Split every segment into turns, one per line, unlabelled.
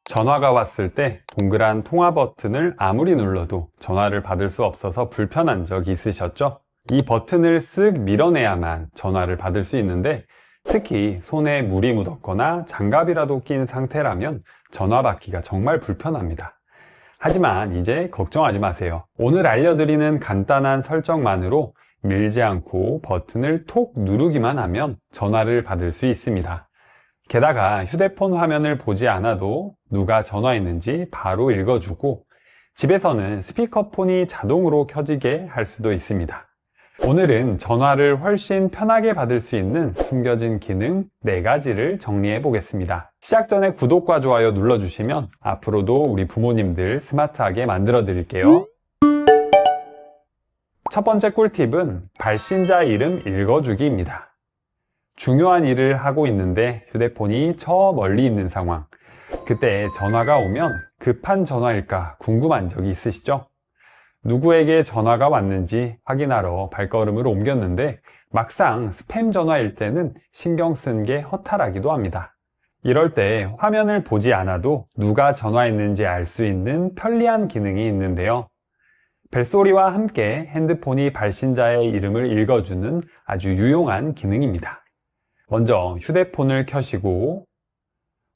전화가 왔을 때 동그란 통화 버튼을 아무리 눌러도 전화를 받을 수 없어서 불편한 적 있으셨죠? 이 버튼을 쓱 밀어내야만 전화를 받을 수 있는데, 특히 손에 물이 묻었거나 장갑이라도 낀 상태라면 전화 받기가 정말 불편합니다. 하지만 이제 걱정하지 마세요. 오늘 알려드리는 간단한 설정만으로 밀지 않고 버튼을 톡 누르기만 하면 전화를 받을 수 있습니다. 게다가 휴대폰 화면을 보지 않아도 누가 전화했는지 바로 읽어주고, 집에서는 스피커폰이 자동으로 켜지게 할 수도 있습니다. 오늘은 전화를 훨씬 편하게 받을 수 있는 숨겨진 기능 4가지를 정리해 보겠습니다. 시작 전에 구독과 좋아요 눌러주시면 앞으로도 우리 부모님들 스마트하게 만들어 드릴게요. 첫 번째 꿀팁은 발신자 이름 읽어주기입니다. 중요한 일을 하고 있는데 휴대폰이 저 멀리 있는 상황, 그때 전화가 오면 급한 전화일까 궁금한 적이 있으시죠? 누구에게 전화가 왔는지 확인하러 발걸음을 옮겼는데 막상 스팸 전화일 때는 신경 쓴 게 허탈하기도 합니다. 이럴 때 화면을 보지 않아도 누가 전화했는지 알 수 있는 편리한 기능이 있는데요. 벨소리와 함께 핸드폰이 발신자의 이름을 읽어주는 아주 유용한 기능입니다. 먼저 휴대폰을 켜시고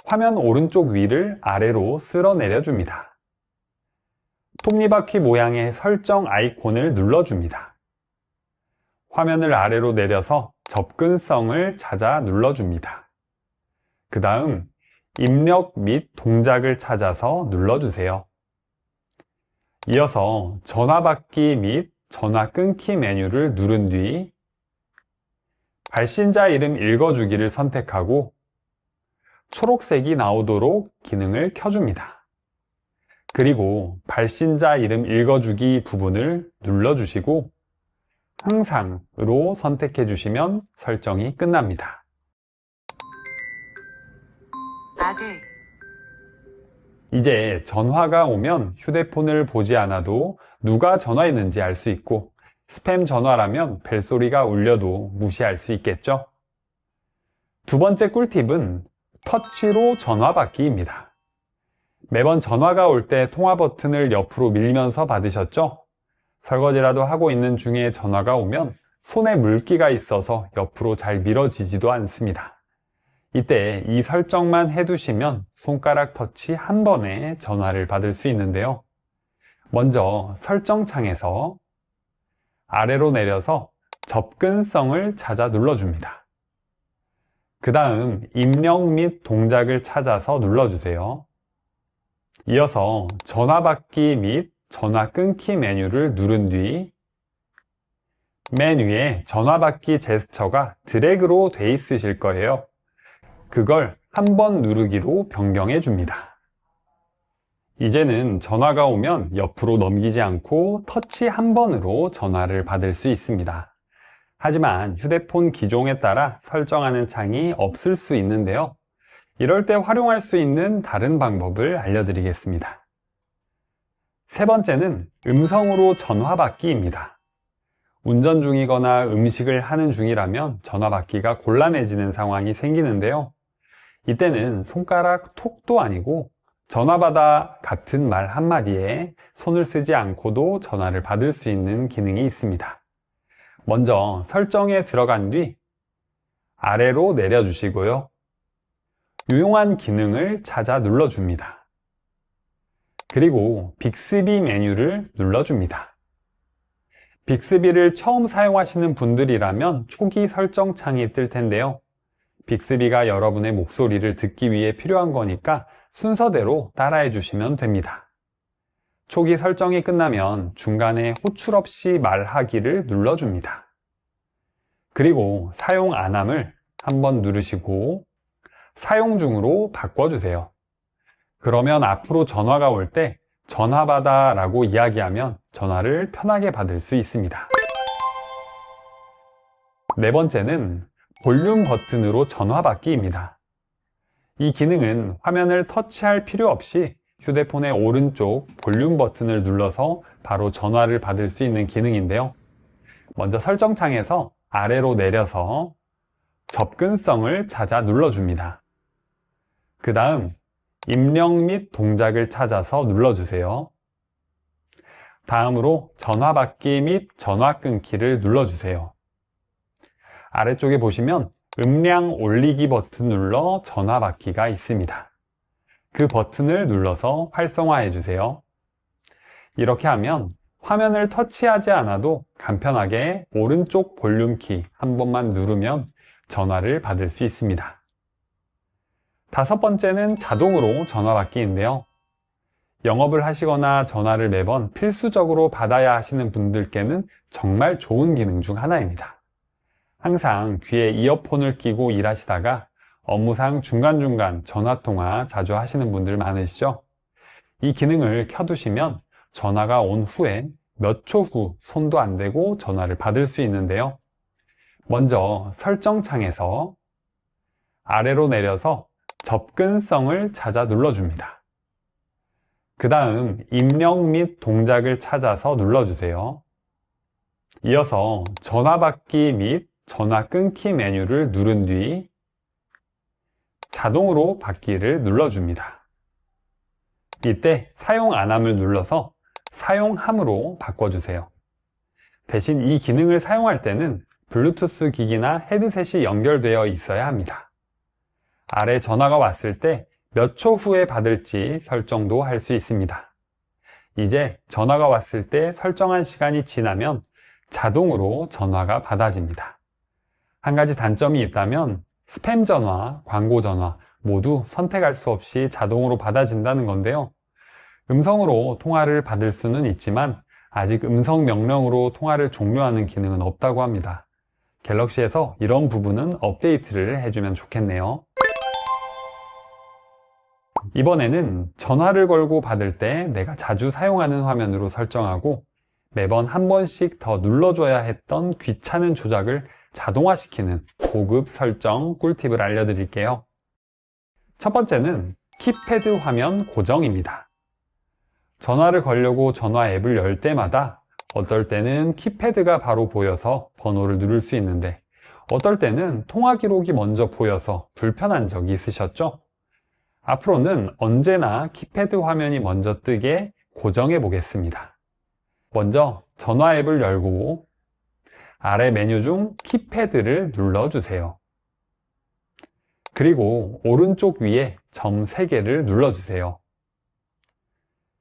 화면 오른쪽 위를 아래로 쓸어 내려줍니다. 톱니바퀴 모양의 설정 아이콘을 눌러줍니다. 화면을 아래로 내려서 접근성을 찾아 눌러줍니다. 그 다음 입력 및 동작을 찾아서 눌러주세요. 이어서 전화 받기 및 전화 끊기 메뉴를 누른 뒤 발신자 이름 읽어주기를 선택하고 초록색이 나오도록 기능을 켜줍니다. 그리고 발신자 이름 읽어주기 부분을 눌러주시고 항상으로 선택해 주시면 설정이 끝납니다.
아들,
이제 전화가 오면 휴대폰을 보지 않아도 누가 전화했는지 알 수 있고, 스팸 전화라면 벨소리가 울려도 무시할 수 있겠죠? 두 번째 꿀팁은 터치로 전화 받기입니다. 매번 전화가 올 때 통화 버튼을 옆으로 밀면서 받으셨죠? 설거지라도 하고 있는 중에 전화가 오면 손에 물기가 있어서 옆으로 잘 밀어지지도 않습니다. 이때 이 설정만 해두시면 손가락 터치 한 번에 전화를 받을 수 있는데요. 먼저 설정창에서 아래로 내려서 접근성을 찾아 눌러줍니다. 그 다음 입력 및 동작을 찾아서 눌러주세요. 이어서 전화 받기 및 전화 끊기 메뉴를 누른 뒤 맨 위에 전화 받기 제스처가 드래그로 돼 있으실 거예요. 그걸 한 번 누르기로 변경해 줍니다. 이제는 전화가 오면 옆으로 넘기지 않고 터치 한 번으로 전화를 받을 수 있습니다. 하지만 휴대폰 기종에 따라 설정하는 창이 없을 수 있는데요. 이럴 때 활용할 수 있는 다른 방법을 알려드리겠습니다. 세 번째는 음성으로 전화 받기입니다. 운전 중이거나 음식을 하는 중이라면 전화 받기가 곤란해지는 상황이 생기는데요. 이때는 손가락 톡도 아니고 전화 받아 같은 말 한마디에 손을 쓰지 않고도 전화를 받을 수 있는 기능이 있습니다. 먼저 설정에 들어간 뒤 아래로 내려주시고요. 유용한 기능을 찾아 눌러줍니다. 그리고 빅스비 메뉴를 눌러줍니다. 빅스비를 처음 사용하시는 분들이라면 초기 설정 창이 뜰 텐데요. 빅스비가 여러분의 목소리를 듣기 위해 필요한 거니까 순서대로 따라해 주시면 됩니다. 초기 설정이 끝나면 중간에 호출 없이 말하기를 눌러줍니다. 그리고 사용 안함을 한번 누르시고 사용 중으로 바꿔주세요. 그러면 앞으로 전화가 올 때 전화 받아 라고 이야기하면 전화를 편하게 받을 수 있습니다. 네 번째는 볼륨 버튼으로 전화 받기입니다. 이 기능은 화면을 터치할 필요 없이 휴대폰의 오른쪽 볼륨 버튼을 눌러서 바로 전화를 받을 수 있는 기능인데요. 먼저 설정창에서 아래로 내려서 접근성을 찾아 눌러줍니다. 그 다음 입력 및 동작을 찾아서 눌러주세요. 다음으로 전화 받기 및 전화 끊기를 눌러주세요. 아래쪽에 보시면 음량 올리기 버튼 눌러 전화 받기가 있습니다. 그 버튼을 눌러서 활성화해 주세요. 이렇게 하면 화면을 터치하지 않아도 간편하게 오른쪽 볼륨키 한 번만 누르면 전화를 받을 수 있습니다. 다섯 번째는 자동으로 전화 받기인데요. 영업을 하시거나 전화를 매번 필수적으로 받아야 하시는 분들께는 정말 좋은 기능 중 하나입니다. 항상 귀에 이어폰을 끼고 일하시다가 업무상 중간중간 전화통화 자주 하시는 분들 많으시죠? 이 기능을 켜두시면 전화가 온 후에 몇 초 후 손도 안 대고 전화를 받을 수 있는데요. 먼저 설정창에서 아래로 내려서 접근성을 찾아 눌러줍니다. 그 다음 입력 및 동작을 찾아서 눌러주세요. 이어서 전화 받기 및 전화 끊기 메뉴를 누른 뒤 자동으로 받기를 눌러줍니다. 이때 사용 안함을 눌러서 사용함으로 바꿔주세요. 대신 이 기능을 사용할 때는 블루투스 기기나 헤드셋이 연결되어 있어야 합니다. 아래 전화가 왔을 때 몇 초 후에 받을지 설정도 할 수 있습니다. 이제 전화가 왔을 때 설정한 시간이 지나면 자동으로 전화가 받아집니다. 한 가지 단점이 있다면 스팸 전화, 광고 전화 모두 선택할 수 없이 자동으로 받아진다는 건데요. 음성으로 통화를 받을 수는 있지만 아직 음성 명령으로 통화를 종료하는 기능은 없다고 합니다. 갤럭시에서 이런 부분은 업데이트를 해주면 좋겠네요. 이번에는 전화를 걸고 받을 때 내가 자주 사용하는 화면으로 설정하고 매번 한 번씩 더 눌러줘야 했던 귀찮은 조작을 자동화시키는 고급 설정 꿀팁을 알려드릴게요. 첫 번째는 키패드 화면 고정입니다. 전화를 걸려고 전화 앱을 열 때마다 어떨 때는 키패드가 바로 보여서 번호를 누를 수 있는데 어떨 때는 통화 기록이 먼저 보여서 불편한 적이 있으셨죠? 앞으로는 언제나 키패드 화면이 먼저 뜨게 고정해 보겠습니다. 먼저 전화 앱을 열고 아래 메뉴 중 키패드를 눌러주세요. 그리고 오른쪽 위에 점 3개를 눌러주세요.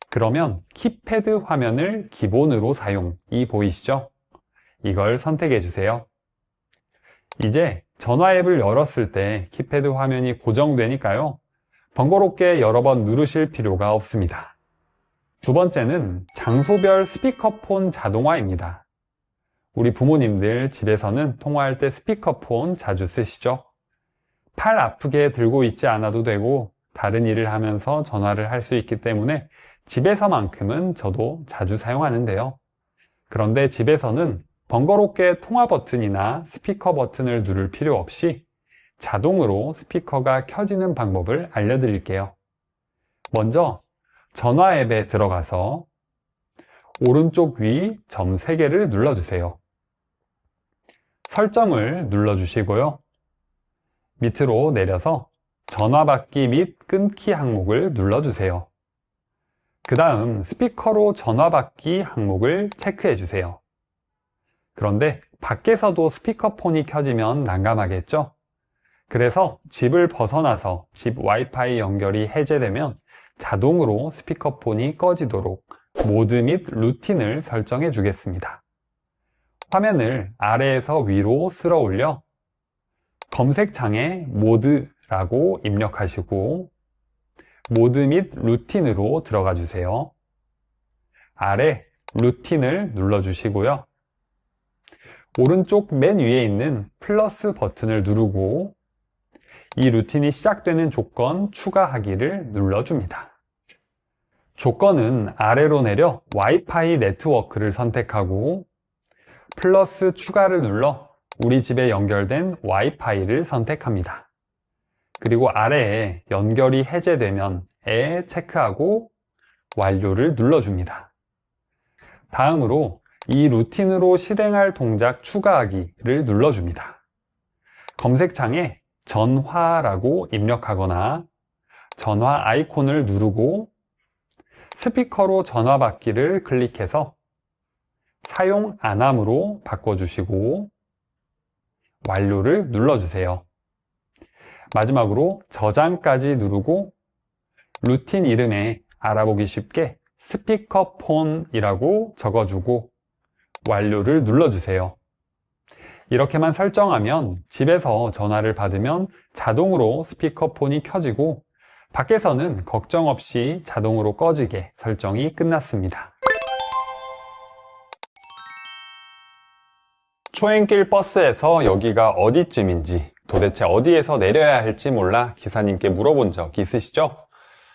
그러면 키패드 화면을 기본으로 사용이 보이시죠? 이걸 선택해 주세요. 이제 전화 앱을 열었을 때 키패드 화면이 고정되니까요. 번거롭게 여러 번 누르실 필요가 없습니다. 두 번째는 장소별 스피커폰 자동화입니다. 우리 부모님들 집에서는 통화할 때 스피커폰 자주 쓰시죠? 팔 아프게 들고 있지 않아도 되고 다른 일을 하면서 전화를 할 수 있기 때문에 집에서만큼은 저도 자주 사용하는데요. 그런데 집에서는 번거롭게 통화 버튼이나 스피커 버튼을 누를 필요 없이 자동으로 스피커가 켜지는 방법을 알려드릴게요. 먼저 전화 앱에 들어가서 오른쪽 위 점 3개를 눌러주세요. 설정을 눌러주시고요. 밑으로 내려서 전화 받기 및 끊기 항목을 눌러주세요. 그 다음 스피커로 전화 받기 항목을 체크해 주세요. 그런데 밖에서도 스피커폰이 켜지면 난감하겠죠? 그래서 집을 벗어나서 집 와이파이 연결이 해제되면 자동으로 스피커폰이 꺼지도록 모드 및 루틴을 설정해 주겠습니다. 화면을 아래에서 위로 쓸어 올려 검색창에 모드라고 입력하시고 모드 및 루틴으로 들어가 주세요. 아래 루틴을 눌러주시고요. 오른쪽 맨 위에 있는 플러스 버튼을 누르고 이 루틴이 시작되는 조건 추가하기를 눌러줍니다. 조건은 아래로 내려 와이파이 네트워크를 선택하고 플러스 추가를 눌러 우리 집에 연결된 와이파이를 선택합니다. 그리고 아래에 연결이 해제되면 체크하고 완료를 눌러줍니다. 다음으로 이 루틴으로 실행할 동작 추가하기를 눌러줍니다. 검색창에 전화라고 입력하거나 전화 아이콘을 누르고 스피커로 전화 받기를 클릭해서 사용 안함으로 바꿔주시고 완료를 눌러주세요. 마지막으로 저장까지 누르고 루틴 이름에 알아보기 쉽게 스피커폰이라고 적어주고 완료를 눌러주세요. 이렇게만 설정하면 집에서 전화를 받으면 자동으로 스피커폰이 켜지고 밖에서는 걱정 없이 자동으로 꺼지게 설정이 끝났습니다. 초행길 버스에서 여기가 어디쯤인지 도대체 어디에서 내려야 할지 몰라 기사님께 물어본 적 있으시죠?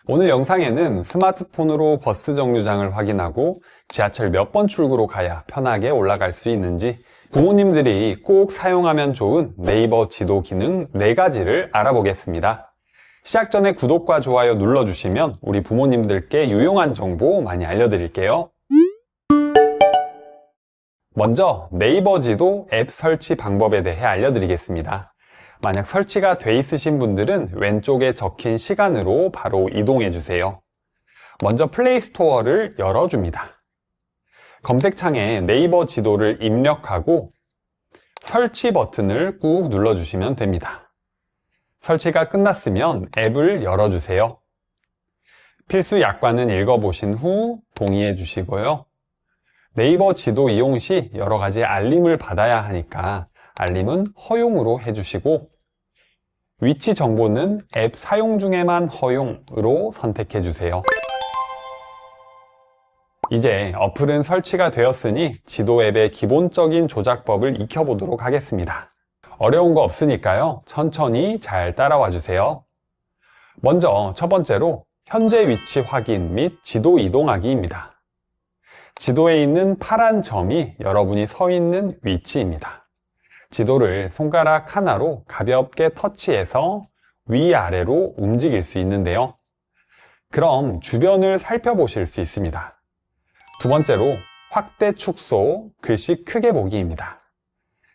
오늘 영상에는 스마트폰으로 버스 정류장을 확인하고 지하철 몇 번 출구로 가야 편하게 올라갈 수 있는지 부모님들이 꼭 사용하면 좋은 네이버 지도 기능 4가지를 알아보겠습니다. 시작 전에 구독과 좋아요 눌러주시면 우리 부모님들께 유용한 정보 많이 알려드릴게요. 먼저 네이버 지도 앱 설치 방법에 대해 알려드리겠습니다. 만약 설치가 돼 있으신 분들은 왼쪽에 적힌 시간으로 바로 이동해 주세요. 먼저 플레이 스토어를 열어줍니다. 검색창에 네이버 지도를 입력하고 설치 버튼을 꾹 눌러주시면 됩니다. 설치가 끝났으면 앱을 열어주세요. 필수 약관은 읽어보신 후 동의해 주시고요. 네이버 지도 이용 시 여러 가지 알림을 받아야 하니까 알림은 허용으로 해주시고 위치 정보는 앱 사용 중에만 허용으로 선택해 주세요. 이제 어플은 설치가 되었으니 지도 앱의 기본적인 조작법을 익혀보도록 하겠습니다. 어려운 거 없으니까요. 천천히 잘 따라와 주세요. 먼저 첫 번째로 현재 위치 확인 및 지도 이동하기입니다. 지도에 있는 파란 점이 여러분이 서 있는 위치입니다. 지도를 손가락 하나로 가볍게 터치해서 위아래로 움직일 수 있는데요. 그럼 주변을 살펴보실 수 있습니다. 두 번째로 확대 축소, 글씨 크게 보기입니다.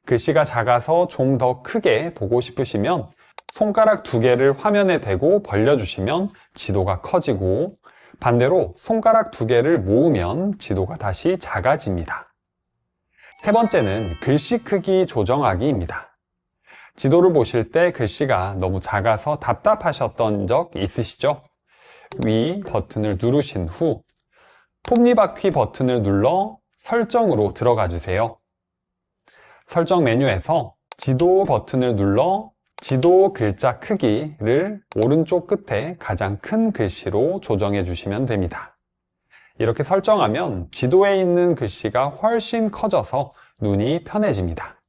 글씨가 작아서 좀 더 크게 보고 싶으시면 손가락 2개를 화면에 대고 벌려주시면 지도가 커지고 반대로 손가락 2개를 모으면 지도가 다시 작아집니다. 세 번째는 글씨 크기 조정하기입니다. 지도를 보실 때 글씨가 너무 작아서 답답하셨던 적 있으시죠? 위 버튼을 누르신 후 톱니바퀴 버튼을 눌러 설정으로 들어가 주세요. 설정 메뉴에서 지도 버튼을 눌러 지도 글자 크기를 오른쪽 끝에 가장 큰 글씨로 조정해 주시면 됩니다. 이렇게 설정하면 지도에 있는 글씨가 훨씬 커져서 눈이 편해집니다.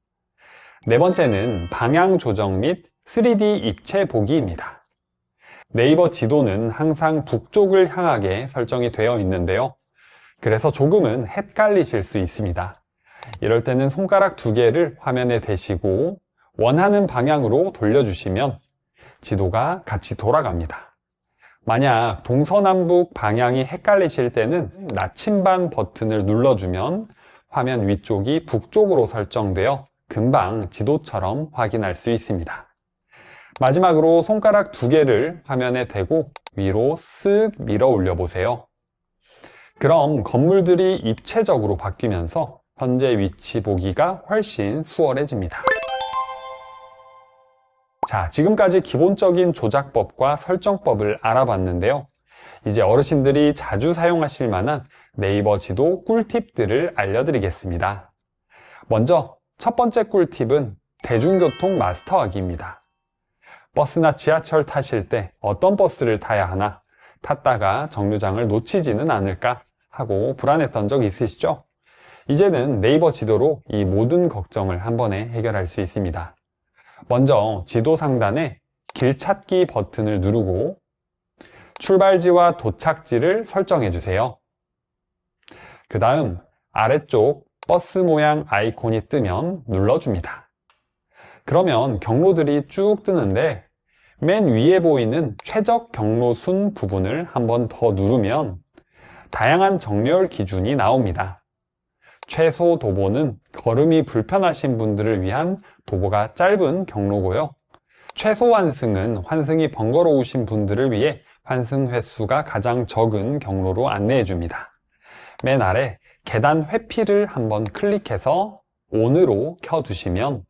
네 번째는 방향 조정 및 3D 입체 보기입니다. 네이버 지도는 항상 북쪽을 향하게 설정이 되어 있는데요. 그래서 조금은 헷갈리실 수 있습니다. 이럴 때는 손가락 2개를 화면에 대시고 원하는 방향으로 돌려주시면 지도가 같이 돌아갑니다. 만약 동서남북 방향이 헷갈리실 때는 나침반 버튼을 눌러주면 화면 위쪽이 북쪽으로 설정되어 금방 지도처럼 확인할 수 있습니다. 마지막으로 손가락 2개를 화면에 대고 위로 쓱 밀어 올려 보세요. 그럼 건물들이 입체적으로 바뀌면서 현재 위치 보기가 훨씬 수월해집니다. 자, 지금까지 기본적인 조작법과 설정법을 알아봤는데요. 이제 어르신들이 자주 사용하실 만한 네이버 지도 꿀팁들을 알려드리겠습니다. 먼저 첫 번째 꿀팁은 대중교통 마스터하기입니다. 버스나 지하철 타실 때 어떤 버스를 타야 하나, 탔다가 정류장을 놓치지는 않을까 하고 불안했던 적 있으시죠? 이제는 네이버 지도로 이 모든 걱정을 한 번에 해결할 수 있습니다. 먼저 지도 상단에 길 찾기 버튼을 누르고 출발지와 도착지를 설정해 주세요. 그 다음 아래쪽 버스 모양 아이콘이 뜨면 눌러줍니다. 그러면 경로들이 쭉 뜨는데 맨 위에 보이는 최적 경로순 부분을 한 번 더 누르면 다양한 정렬 기준이 나옵니다. 최소 도보는 걸음이 불편하신 분들을 위한 도보가 짧은 경로고요. 최소 환승은 환승이 번거로우신 분들을 위해 환승 횟수가 가장 적은 경로로 안내해 줍니다. 맨 아래 계단 회피를 한번 클릭해서 ON으로 켜두시면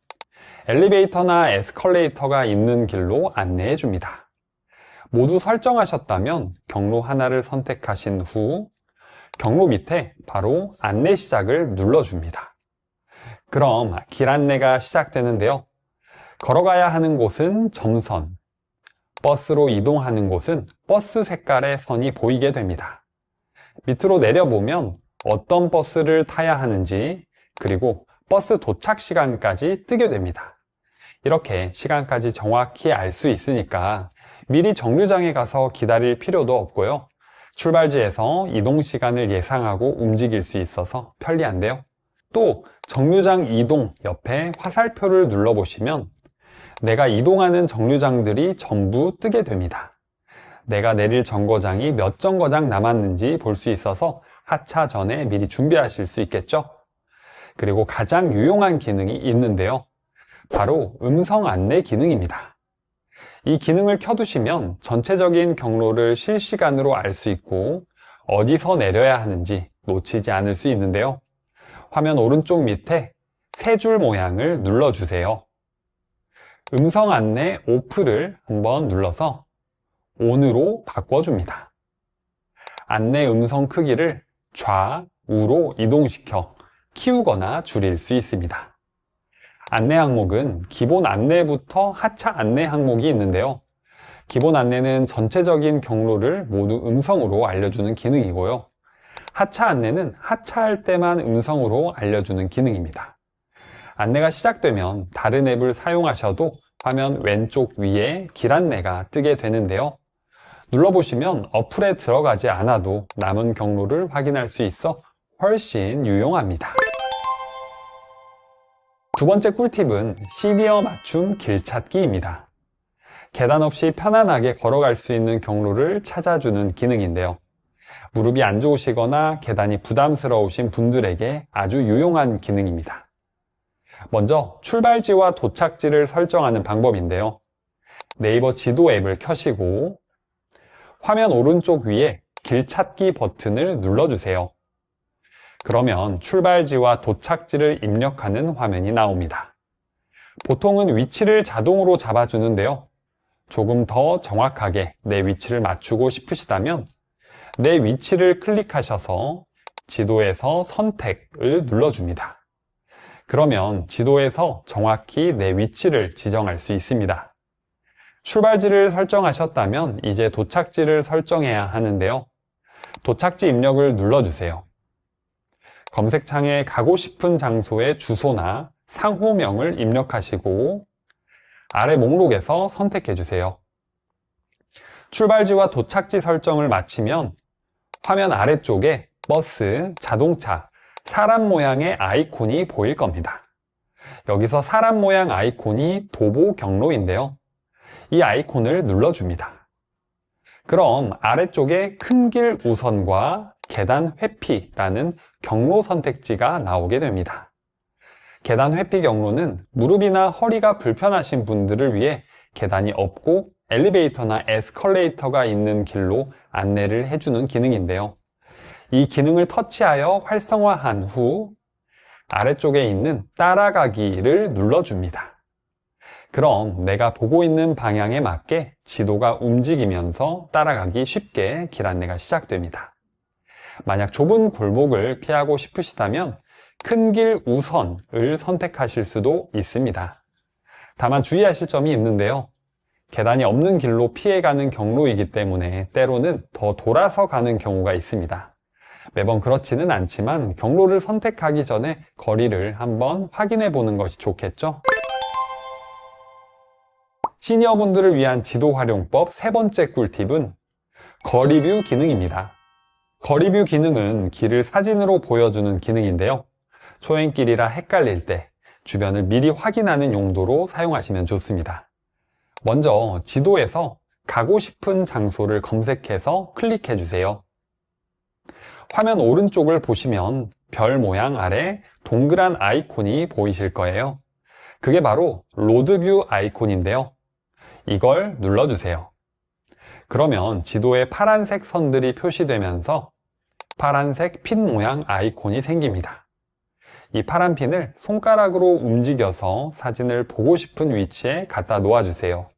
엘리베이터나 에스컬레이터가 있는 길로 안내해 줍니다. 모두 설정하셨다면 경로 하나를 선택하신 후 경로 밑에 바로 안내 시작을 눌러줍니다. 그럼 길 안내가 시작되는데요. 걸어가야 하는 곳은 점선, 버스로 이동하는 곳은 버스 색깔의 선이 보이게 됩니다. 밑으로 내려보면 어떤 버스를 타야 하는지, 그리고 버스 도착 시간까지 뜨게 됩니다. 이렇게 시간까지 정확히 알 수 있으니까 미리 정류장에 가서 기다릴 필요도 없고요. 출발지에서 이동 시간을 예상하고 움직일 수 있어서 편리한데요. 또 정류장 이동 옆에 화살표를 눌러보시면 내가 이동하는 정류장들이 전부 뜨게 됩니다. 내가 내릴 정거장이 몇 정거장 남았는지 볼 수 있어서 하차 전에 미리 준비하실 수 있겠죠? 그리고 가장 유용한 기능이 있는데요. 바로 음성 안내 기능입니다. 이 기능을 켜두시면 전체적인 경로를 실시간으로 알 수 있고 어디서 내려야 하는지 놓치지 않을 수 있는데요. 화면 오른쪽 밑에 세 줄 모양을 눌러주세요. 음성 안내 오프를 한번 눌러서 ON으로 바꿔줍니다. 안내 음성 크기를 좌우로 이동시켜 키우거나 줄일 수 있습니다. 안내 항목은 기본 안내부터 하차 안내 항목이 있는데요. 기본 안내는 전체적인 경로를 모두 음성으로 알려주는 기능이고요. 하차 안내는 하차할 때만 음성으로 알려주는 기능입니다. 안내가 시작되면 다른 앱을 사용하셔도 화면 왼쪽 위에 길 안내가 뜨게 되는데요. 눌러보시면 어플에 들어가지 않아도 남은 경로를 확인할 수 있어 훨씬 유용합니다. 두 번째 꿀팁은 시니어 맞춤 길찾기입니다. 계단 없이 편안하게 걸어갈 수 있는 경로를 찾아주는 기능인데요. 무릎이 안 좋으시거나 계단이 부담스러우신 분들에게 아주 유용한 기능입니다. 먼저 출발지와 도착지를 설정하는 방법인데요. 네이버 지도 앱을 켜시고 화면 오른쪽 위에 길찾기 버튼을 눌러주세요. 그러면 출발지와 도착지를 입력하는 화면이 나옵니다. 보통은 위치를 자동으로 잡아주는데요. 조금 더 정확하게 내 위치를 맞추고 싶으시다면 내 위치를 클릭하셔서 지도에서 선택을 눌러줍니다. 그러면 지도에서 정확히 내 위치를 지정할 수 있습니다. 출발지를 설정하셨다면 이제 도착지를 설정해야 하는데요. 도착지 입력을 눌러주세요. 검색창에 가고 싶은 장소의 주소나 상호명을 입력하시고 아래 목록에서 선택해 주세요. 출발지와 도착지 설정을 마치면 화면 아래쪽에 버스, 자동차, 사람 모양의 아이콘이 보일 겁니다. 여기서 사람 모양 아이콘이 도보 경로인데요. 이 아이콘을 눌러줍니다. 그럼 아래쪽에 큰 길 우선과 계단 회피라는 경로 선택지가 나오게 됩니다. 계단 회피 경로는 무릎이나 허리가 불편하신 분들을 위해 계단이 없고 엘리베이터나 에스컬레이터가 있는 길로 안내를 해주는 기능인데요. 이 기능을 터치하여 활성화한 후 아래쪽에 있는 따라가기를 눌러줍니다. 그럼 내가 보고 있는 방향에 맞게 지도가 움직이면서 따라가기 쉽게 길 안내가 시작됩니다. 만약 좁은 골목을 피하고 싶으시다면 큰 길 우선을 선택하실 수도 있습니다. 다만 주의하실 점이 있는데요. 계단이 없는 길로 피해가는 경로이기 때문에 때로는 더 돌아서 가는 경우가 있습니다. 매번 그렇지는 않지만 경로를 선택하기 전에 거리를 한번 확인해 보는 것이 좋겠죠? 시니어분들을 위한 지도 활용법 세 번째 꿀팁은 거리뷰 기능입니다. 거리뷰 기능은 길을 사진으로 보여주는 기능인데요. 초행길이라 헷갈릴 때 주변을 미리 확인하는 용도로 사용하시면 좋습니다. 먼저 지도에서 가고 싶은 장소를 검색해서 클릭해 주세요. 화면 오른쪽을 보시면 별 모양 아래 동그란 아이콘이 보이실 거예요. 그게 바로 로드뷰 아이콘인데요. 이걸 눌러주세요. 그러면 지도에 파란색 선들이 표시되면서 파란색 핀 모양 아이콘이 생깁니다. 이 파란 핀을 손가락으로 움직여서 사진을 보고 싶은 위치에 갖다 놓아주세요.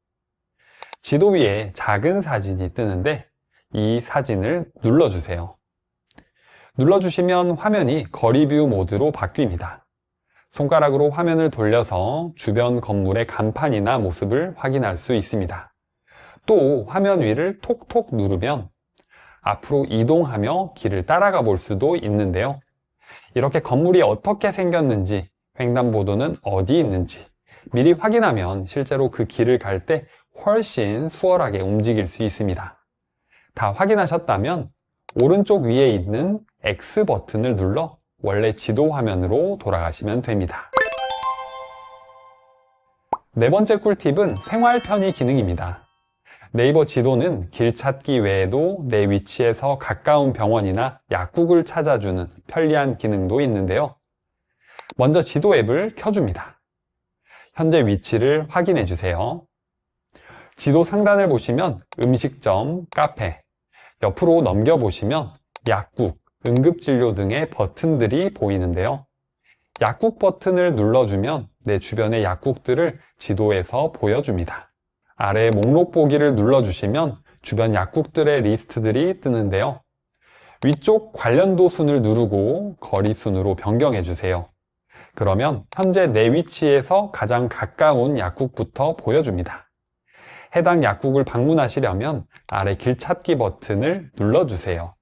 지도 위에 작은 사진이 뜨는데 이 사진을 눌러주세요. 눌러주시면 화면이 거리뷰 모드로 바뀝니다. 손가락으로 화면을 돌려서 주변 건물의 간판이나 모습을 확인할 수 있습니다. 또 화면 위를 톡톡 누르면 앞으로 이동하며 길을 따라가 볼 수도 있는데요. 이렇게 건물이 어떻게 생겼는지, 횡단보도는 어디 있는지 미리 확인하면 실제로 그 길을 갈 때 훨씬 수월하게 움직일 수 있습니다. 다 확인하셨다면 오른쪽 위에 있는 X 버튼을 눌러 원래 지도 화면으로 돌아가시면 됩니다. 네 번째 꿀팁은 생활 편의 기능입니다. 네이버 지도는 길 찾기 외에도 내 위치에서 가까운 병원이나 약국을 찾아주는 편리한 기능도 있는데요. 먼저 지도 앱을 켜줍니다. 현재 위치를 확인해 주세요. 지도 상단을 보시면 음식점, 카페, 옆으로 넘겨보시면 약국, 응급진료 등의 버튼들이 보이는데요. 약국 버튼을 눌러주면 내 주변의 약국들을 지도에서 보여줍니다. 아래 목록 보기를 눌러주시면 주변 약국들의 리스트들이 뜨는데요. 위쪽 관련도 순을 누르고 거리 순으로 변경해 주세요. 그러면 현재 내 위치에서 가장 가까운 약국부터 보여줍니다. 해당 약국을 방문하시려면 아래 길 찾기 버튼을 눌러주세요.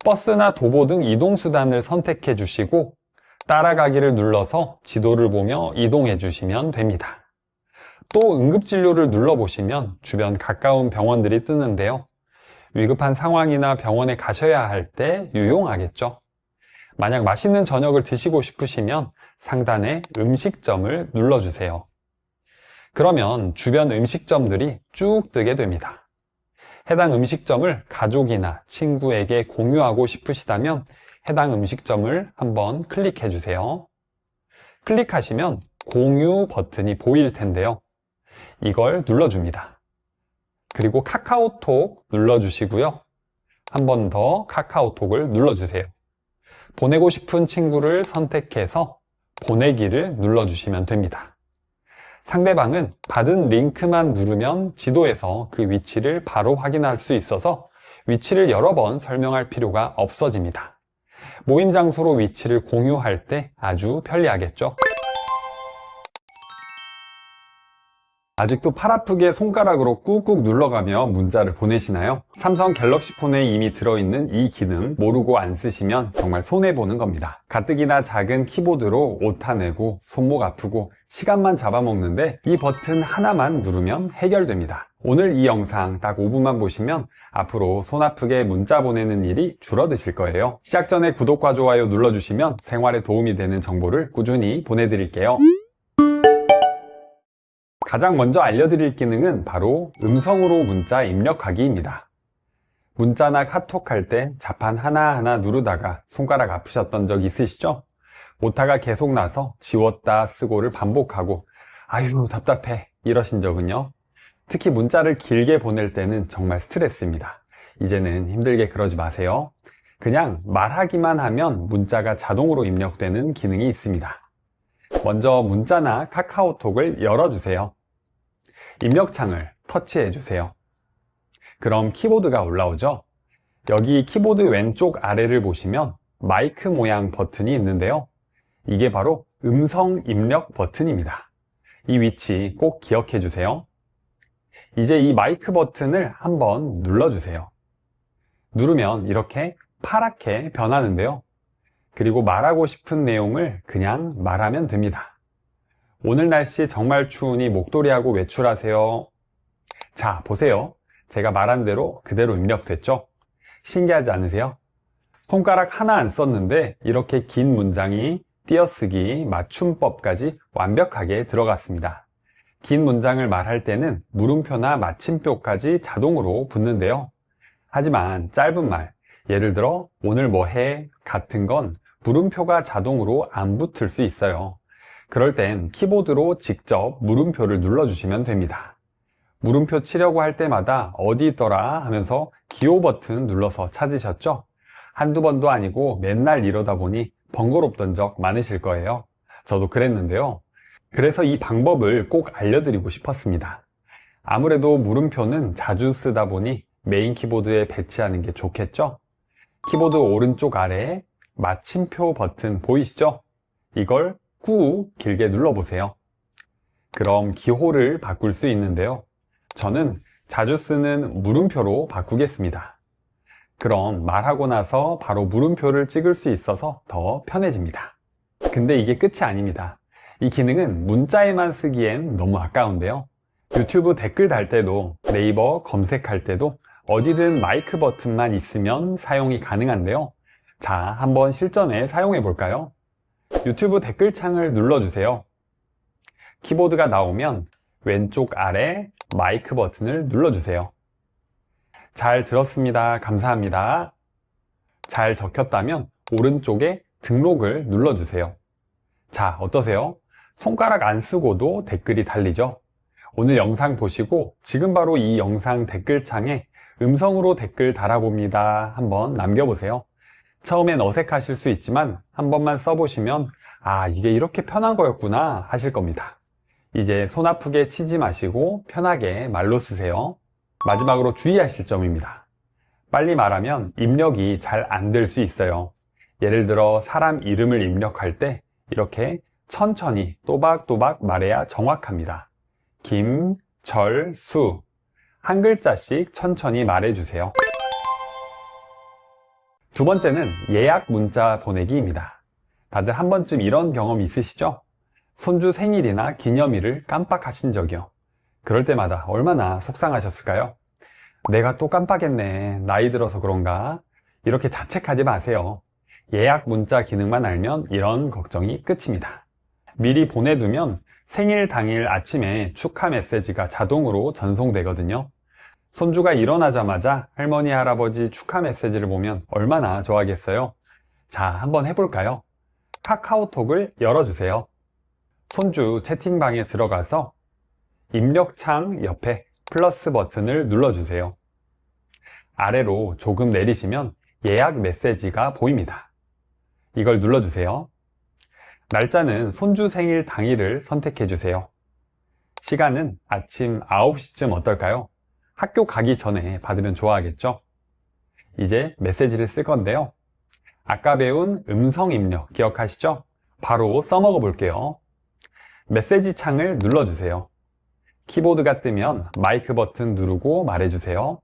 버스나 도보 등 이동수단을 선택해 주시고 따라가기를 눌러서 지도를 보며 이동해 주시면 됩니다. 또 응급진료를 눌러보시면 주변 가까운 병원들이 뜨는데요. 위급한 상황이나 병원에 가셔야 할 때 유용하겠죠. 만약 맛있는 저녁을 드시고 싶으시면 상단에 음식점을 눌러주세요. 그러면 주변 음식점들이 쭉 뜨게 됩니다. 해당 음식점을 가족이나 친구에게 공유하고 싶으시다면 해당 음식점을 한번 클릭해 주세요. 클릭하시면 공유 버튼이 보일 텐데요. 이걸 눌러줍니다. 그리고 카카오톡 눌러주시고요. 한 번 더 카카오톡을 눌러주세요. 보내고 싶은 친구를 선택해서 보내기를 눌러주시면 됩니다. 상대방은 받은 링크만 누르면 지도에서 그 위치를 바로 확인할 수 있어서 위치를 여러 번 설명할 필요가 없어집니다. 모임 장소로 위치를 공유할 때 아주 편리하겠죠? 아직도 팔 아프게 손가락으로 꾹꾹 눌러가며 문자를 보내시나요? 삼성 갤럭시 폰에 이미 들어있는 이 기능 모르고 안 쓰시면 정말 손해보는 겁니다. 가뜩이나 작은 키보드로 오타내고 손목 아프고 시간만 잡아먹는데 이 버튼 하나만 누르면 해결됩니다. 오늘 이 영상 딱 5분만 보시면 앞으로 손 아프게 문자 보내는 일이 줄어드실 거예요. 시작 전에 구독과 좋아요 눌러주시면 생활에 도움이 되는 정보를 꾸준히 보내드릴게요. 가장 먼저 알려드릴 기능은 바로 음성으로 문자 입력하기입니다. 문자나 카톡 할 때 자판 하나하나 누르다가 손가락 아프셨던 적 있으시죠? 오타가 계속 나서 지웠다 쓰고를 반복하고 아유 답답해 이러신 적은요? 특히 문자를 길게 보낼 때는 정말 스트레스입니다. 이제는 힘들게 그러지 마세요. 그냥 말하기만 하면 문자가 자동으로 입력되는 기능이 있습니다. 먼저 문자나 카카오톡을 열어주세요. 입력창을 터치해 주세요. 그럼 키보드가 올라오죠? 여기 키보드 왼쪽 아래를 보시면 마이크 모양 버튼이 있는데요. 이게 바로 음성 입력 버튼입니다. 이 위치 꼭 기억해 주세요. 이제 이 마이크 버튼을 한번 눌러주세요. 누르면 이렇게 파랗게 변하는데요. 그리고 말하고 싶은 내용을 그냥 말하면 됩니다. 오늘 날씨 정말 추우니 목도리하고 외출하세요. 자, 보세요. 제가 말한 대로 그대로 입력됐죠? 신기하지 않으세요? 손가락 하나 안 썼는데 이렇게 긴 문장이 띄어쓰기, 맞춤법까지 완벽하게 들어갔습니다. 긴 문장을 말할 때는 물음표나 마침표까지 자동으로 붙는데요. 하지만 짧은 말, 예를 들어 오늘 뭐 해? 같은 건 물음표가 자동으로 안 붙을 수 있어요. 그럴 땐 키보드로 직접 물음표를 눌러주시면 됩니다. 물음표 치려고 할 때마다 어디 있더라 하면서 기호 버튼 눌러서 찾으셨죠? 한두 번도 아니고 맨날 이러다 보니 번거롭던 적 많으실 거예요. 저도 그랬는데요. 그래서 이 방법을 꼭 알려드리고 싶었습니다. 아무래도 물음표는 자주 쓰다 보니 메인 키보드에 배치하는 게 좋겠죠? 키보드 오른쪽 아래에 마침표 버튼 보이시죠? 이걸 꾹 길게 눌러보세요. 그럼 기호를 바꿀 수 있는데요. 저는 자주 쓰는 물음표로 바꾸겠습니다. 그럼 말하고 나서 바로 물음표를 찍을 수 있어서 더 편해집니다. 근데 이게 끝이 아닙니다. 이 기능은 문자에만 쓰기엔 너무 아까운데요. 유튜브 댓글 달 때도 네이버 검색할 때도 어디든 마이크 버튼만 있으면 사용이 가능한데요. 자, 한번 실전에 사용해 볼까요? 유튜브 댓글창을 눌러주세요. 키보드가 나오면 왼쪽 아래 마이크 버튼을 눌러주세요. 잘 들었습니다. 감사합니다. 잘 적혔다면 오른쪽에 등록을 눌러주세요. 자, 어떠세요? 손가락 안 쓰고도 댓글이 달리죠? 오늘 영상 보시고 지금 바로 이 영상 댓글창에 음성으로 댓글 달아봅니다. 한번 남겨보세요. 처음엔 어색하실 수 있지만 한 번만 써보시면 아, 이게 이렇게 편한 거였구나 하실 겁니다. 이제 손 아프게 치지 마시고 편하게 말로 쓰세요. 마지막으로 주의하실 점입니다. 빨리 말하면 입력이 잘 안 될 수 있어요. 예를 들어 사람 이름을 입력할 때 이렇게 천천히 또박또박 말해야 정확합니다. 김철수 한 글자씩 천천히 말해주세요. 두 번째는 예약 문자 보내기입니다. 다들 한 번쯤 이런 경험 있으시죠? 손주 생일이나 기념일을 깜빡하신 적이요. 그럴 때마다 얼마나 속상하셨을까요? 내가 또 깜빡했네. 나이 들어서 그런가? 이렇게 자책하지 마세요. 예약 문자 기능만 알면 이런 걱정이 끝입니다. 미리 보내두면 생일 당일 아침에 축하 메시지가 자동으로 전송되거든요. 손주가 일어나자마자 할머니, 할아버지 축하 메시지를 보면 얼마나 좋아하겠어요? 자, 한번 해볼까요? 카카오톡을 열어주세요. 손주 채팅방에 들어가서 입력창 옆에 플러스 버튼을 눌러주세요. 아래로 조금 내리시면 예약 메시지가 보입니다. 이걸 눌러주세요. 날짜는 손주 생일 당일을 선택해주세요. 시간은 아침 9시쯤 어떨까요? 학교 가기 전에 받으면 좋아하겠죠? 이제 메시지를 쓸 건데요. 아까 배운 음성 입력 기억하시죠? 바로 써먹어 볼게요. 메시지 창을 눌러주세요. 키보드가 뜨면 마이크 버튼 누르고 말해주세요.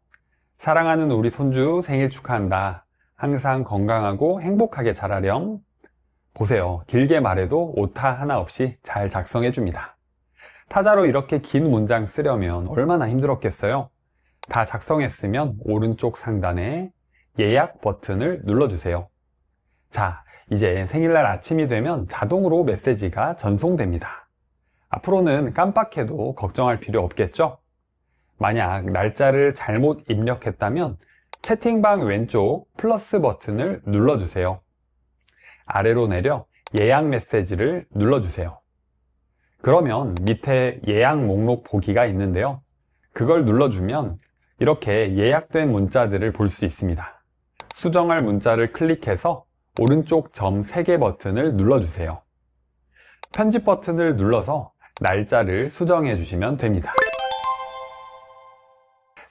사랑하는 우리 손주 생일 축하한다. 항상 건강하고 행복하게 자라렴. 보세요. 길게 말해도 오타 하나 없이 잘 작성해 줍니다. 타자로 이렇게 긴 문장 쓰려면 얼마나 힘들었겠어요? 다 작성했으면 오른쪽 상단에 예약 버튼을 눌러주세요. 자, 이제 생일날 아침이 되면 자동으로 메시지가 전송됩니다. 앞으로는 깜빡해도 걱정할 필요 없겠죠? 만약 날짜를 잘못 입력했다면 채팅방 왼쪽 플러스 버튼을 눌러주세요. 아래로 내려 예약 메시지를 눌러주세요. 그러면 밑에 예약 목록 보기가 있는데요. 그걸 눌러주면 이렇게 예약된 문자들을 볼 수 있습니다. 수정할 문자를 클릭해서 오른쪽 점 3개 버튼을 눌러주세요. 편집 버튼을 눌러서 날짜를 수정해 주시면 됩니다.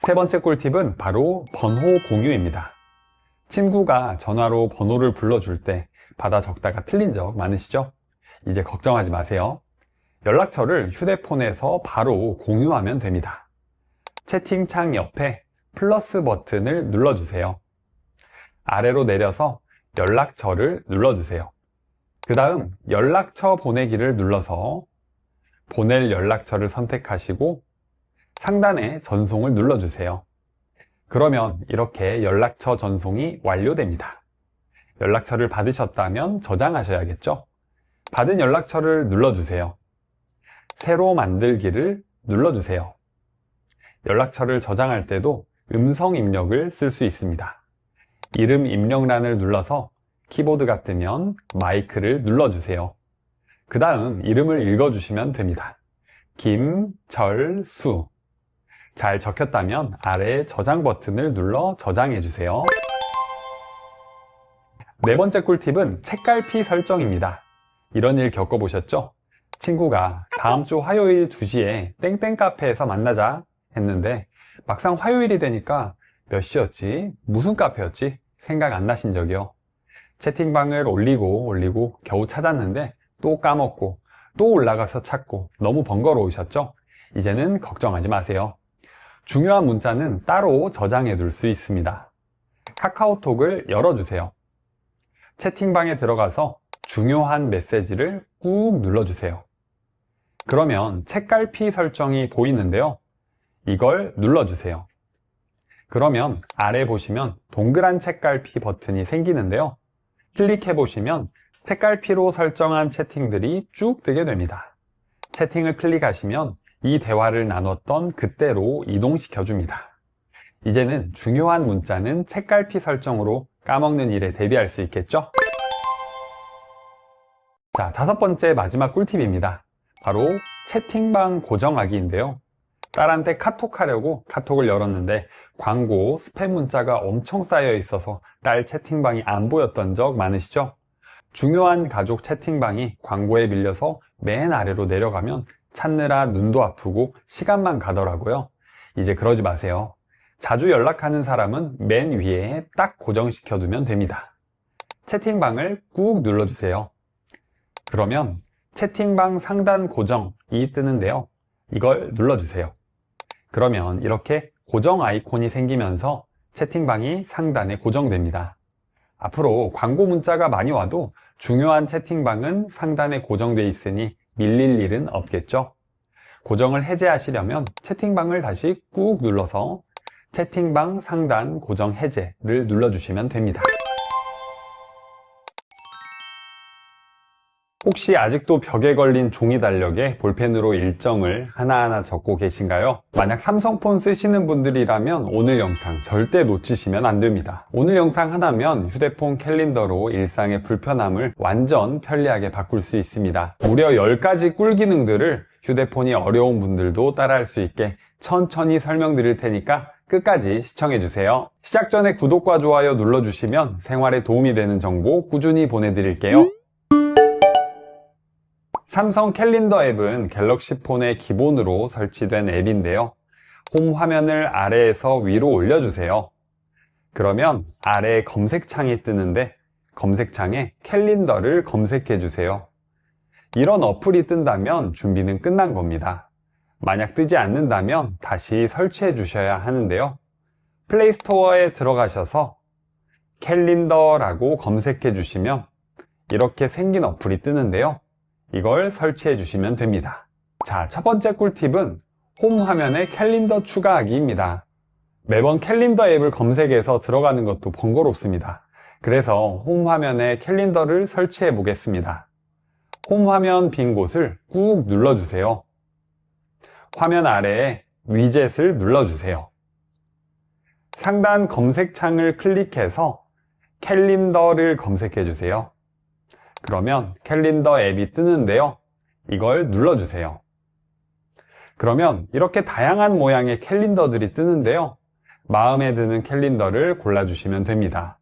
세 번째 꿀팁은 바로 번호 공유입니다. 친구가 전화로 번호를 불러줄 때 받아 적다가 틀린 적 많으시죠? 이제 걱정하지 마세요. 연락처를 휴대폰에서 바로 공유하면 됩니다. 채팅창 옆에 플러스 버튼을 눌러주세요. 아래로 내려서 연락처를 눌러주세요. 그 다음 연락처 보내기를 눌러서 보낼 연락처를 선택하시고 상단에 전송을 눌러주세요. 그러면 이렇게 연락처 전송이 완료됩니다. 연락처를 받으셨다면 저장하셔야겠죠? 받은 연락처를 눌러주세요. 새로 만들기를 눌러주세요. 연락처를 저장할 때도 음성 입력을 쓸 수 있습니다. 이름 입력란을 눌러서 키보드가 뜨면 마이크를 눌러주세요. 그 다음 이름을 읽어주시면 됩니다. 김철수. 잘 적혔다면 아래 저장 버튼을 눌러 저장해 주세요. 네 번째 꿀팁은 책갈피 설정입니다. 이런 일 겪어보셨죠? 친구가 다음 주 화요일 2시에 땡땡 카페에서 만나자 했는데 막상 화요일이 되니까 몇 시였지? 무슨 카페였지? 생각 안 나신 적이요? 채팅방을 올리고 겨우 찾았는데 또 까먹고 또 올라가서 찾고 너무 번거로우셨죠? 이제는 걱정하지 마세요. 중요한 문자는 따로 저장해 둘 수 있습니다. 카카오톡을 열어주세요. 채팅방에 들어가서 중요한 메시지를 꾹 눌러주세요. 그러면 책갈피 설정이 보이는데요. 이걸 눌러주세요. 그러면 아래 보시면 동그란 책갈피 버튼이 생기는데요. 클릭해 보시면 책갈피로 설정한 채팅들이 쭉 뜨게 됩니다. 채팅을 클릭하시면 이 대화를 나눴던 그때로 이동시켜 줍니다. 이제는 중요한 문자는 책갈피 설정으로 까먹는 일에 대비할 수 있겠죠? 자, 다섯 번째 마지막 꿀팁입니다. 바로 채팅방 고정하기인데요. 딸한테 카톡하려고 카톡을 열었는데 광고, 스팸 문자가 엄청 쌓여 있어서 딸 채팅방이 안 보였던 적 많으시죠? 중요한 가족 채팅방이 광고에 밀려서 맨 아래로 내려가면 찾느라 눈도 아프고 시간만 가더라고요. 이제 그러지 마세요. 자주 연락하는 사람은 맨 위에 딱 고정시켜 두면 됩니다. 채팅방을 꾹 눌러주세요. 그러면 채팅방 상단 고정이 뜨는데요. 이걸 눌러주세요. 그러면 이렇게 고정 아이콘이 생기면서 채팅방이 상단에 고정됩니다. 앞으로 광고 문자가 많이 와도 중요한 채팅방은 상단에 고정되어 있으니 밀릴 일은 없겠죠? 고정을 해제하시려면 채팅방을 다시 꾹 눌러서 채팅방 상단 고정 해제를 눌러주시면 됩니다. 혹시 아직도 벽에 걸린 종이 달력에 볼펜으로 일정을 하나하나 적고 계신가요? 만약 삼성폰 쓰시는 분들이라면 오늘 영상 절대 놓치시면 안 됩니다. 오늘 영상 하나면 휴대폰 캘린더로 일상의 불편함을 완전 편리하게 바꿀 수 있습니다. 무려 10가지 꿀 기능들을 휴대폰이 어려운 분들도 따라할 수 있게 천천히 설명드릴 테니까 끝까지 시청해주세요. 시작 전에 구독과 좋아요 눌러주시면 생활에 도움이 되는 정보 꾸준히 보내드릴게요. 삼성 캘린더 앱은 갤럭시 폰의 기본으로 설치된 앱인데요. 홈 화면을 아래에서 위로 올려주세요. 그러면 아래 검색창이 뜨는데 검색창에 캘린더를 검색해주세요. 이런 어플이 뜬다면 준비는 끝난 겁니다. 만약 뜨지 않는다면 다시 설치해 주셔야 하는데요. 플레이스토어에 들어가셔서 캘린더라고 검색해 주시면 이렇게 생긴 어플이 뜨는데요. 이걸 설치해 주시면 됩니다. 자, 첫 번째 꿀팁은 홈 화면에 캘린더 추가하기입니다. 매번 캘린더 앱을 검색해서 들어가는 것도 번거롭습니다. 그래서 홈 화면에 캘린더를 설치해 보겠습니다. 홈 화면 빈 곳을 꾹 눌러주세요. 화면 아래에 위젯을 눌러주세요. 상단 검색창을 클릭해서 캘린더를 검색해 주세요. 그러면 캘린더 앱이 뜨는데요. 이걸 눌러주세요. 그러면 이렇게 다양한 모양의 캘린더들이 뜨는데요. 마음에 드는 캘린더를 골라주시면 됩니다.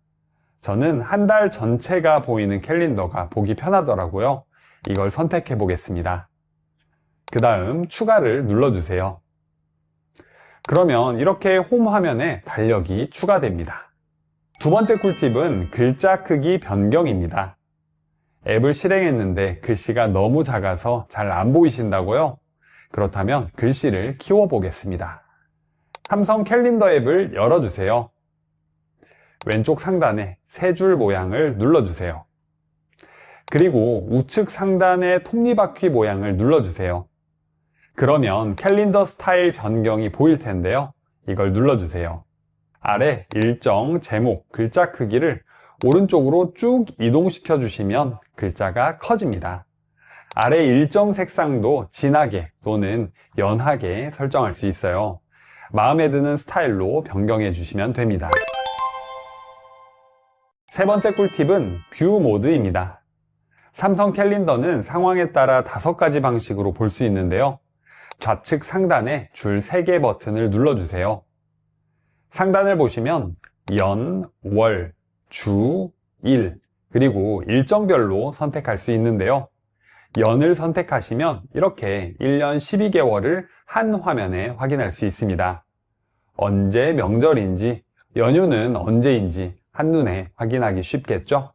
저는 한 달 전체가 보이는 캘린더가 보기 편하더라고요. 이걸 선택해 보겠습니다. 그 다음 추가를 눌러주세요. 그러면 이렇게 홈 화면에 달력이 추가됩니다. 두 번째 꿀팁은 글자 크기 변경입니다. 앱을 실행했는데 글씨가 너무 작아서 잘 안 보이신다고요? 그렇다면 글씨를 키워 보겠습니다. 삼성 캘린더 앱을 열어주세요. 왼쪽 상단에 세 줄 모양을 눌러주세요. 그리고 우측 상단의 톱니바퀴 모양을 눌러주세요. 그러면 캘린더 스타일 변경이 보일 텐데요. 이걸 눌러주세요. 아래 일정, 제목, 글자 크기를 오른쪽으로 쭉 이동시켜 주시면 글자가 커집니다. 아래 일정 색상도 진하게 또는 연하게 설정할 수 있어요. 마음에 드는 스타일로 변경해 주시면 됩니다. 세 번째 꿀팁은 뷰 모드입니다. 삼성 캘린더는 상황에 따라 5가지 방식으로 볼 수 있는데요. 좌측 상단에 줄 3개 버튼을 눌러주세요. 상단을 보시면 연, 월, 주, 일, 그리고 일정별로 선택할 수 있는데요. 연을 선택하시면 이렇게 1년 12개월을 한 화면에 확인할 수 있습니다. 언제 명절인지, 연휴는 언제인지 한눈에 확인하기 쉽겠죠?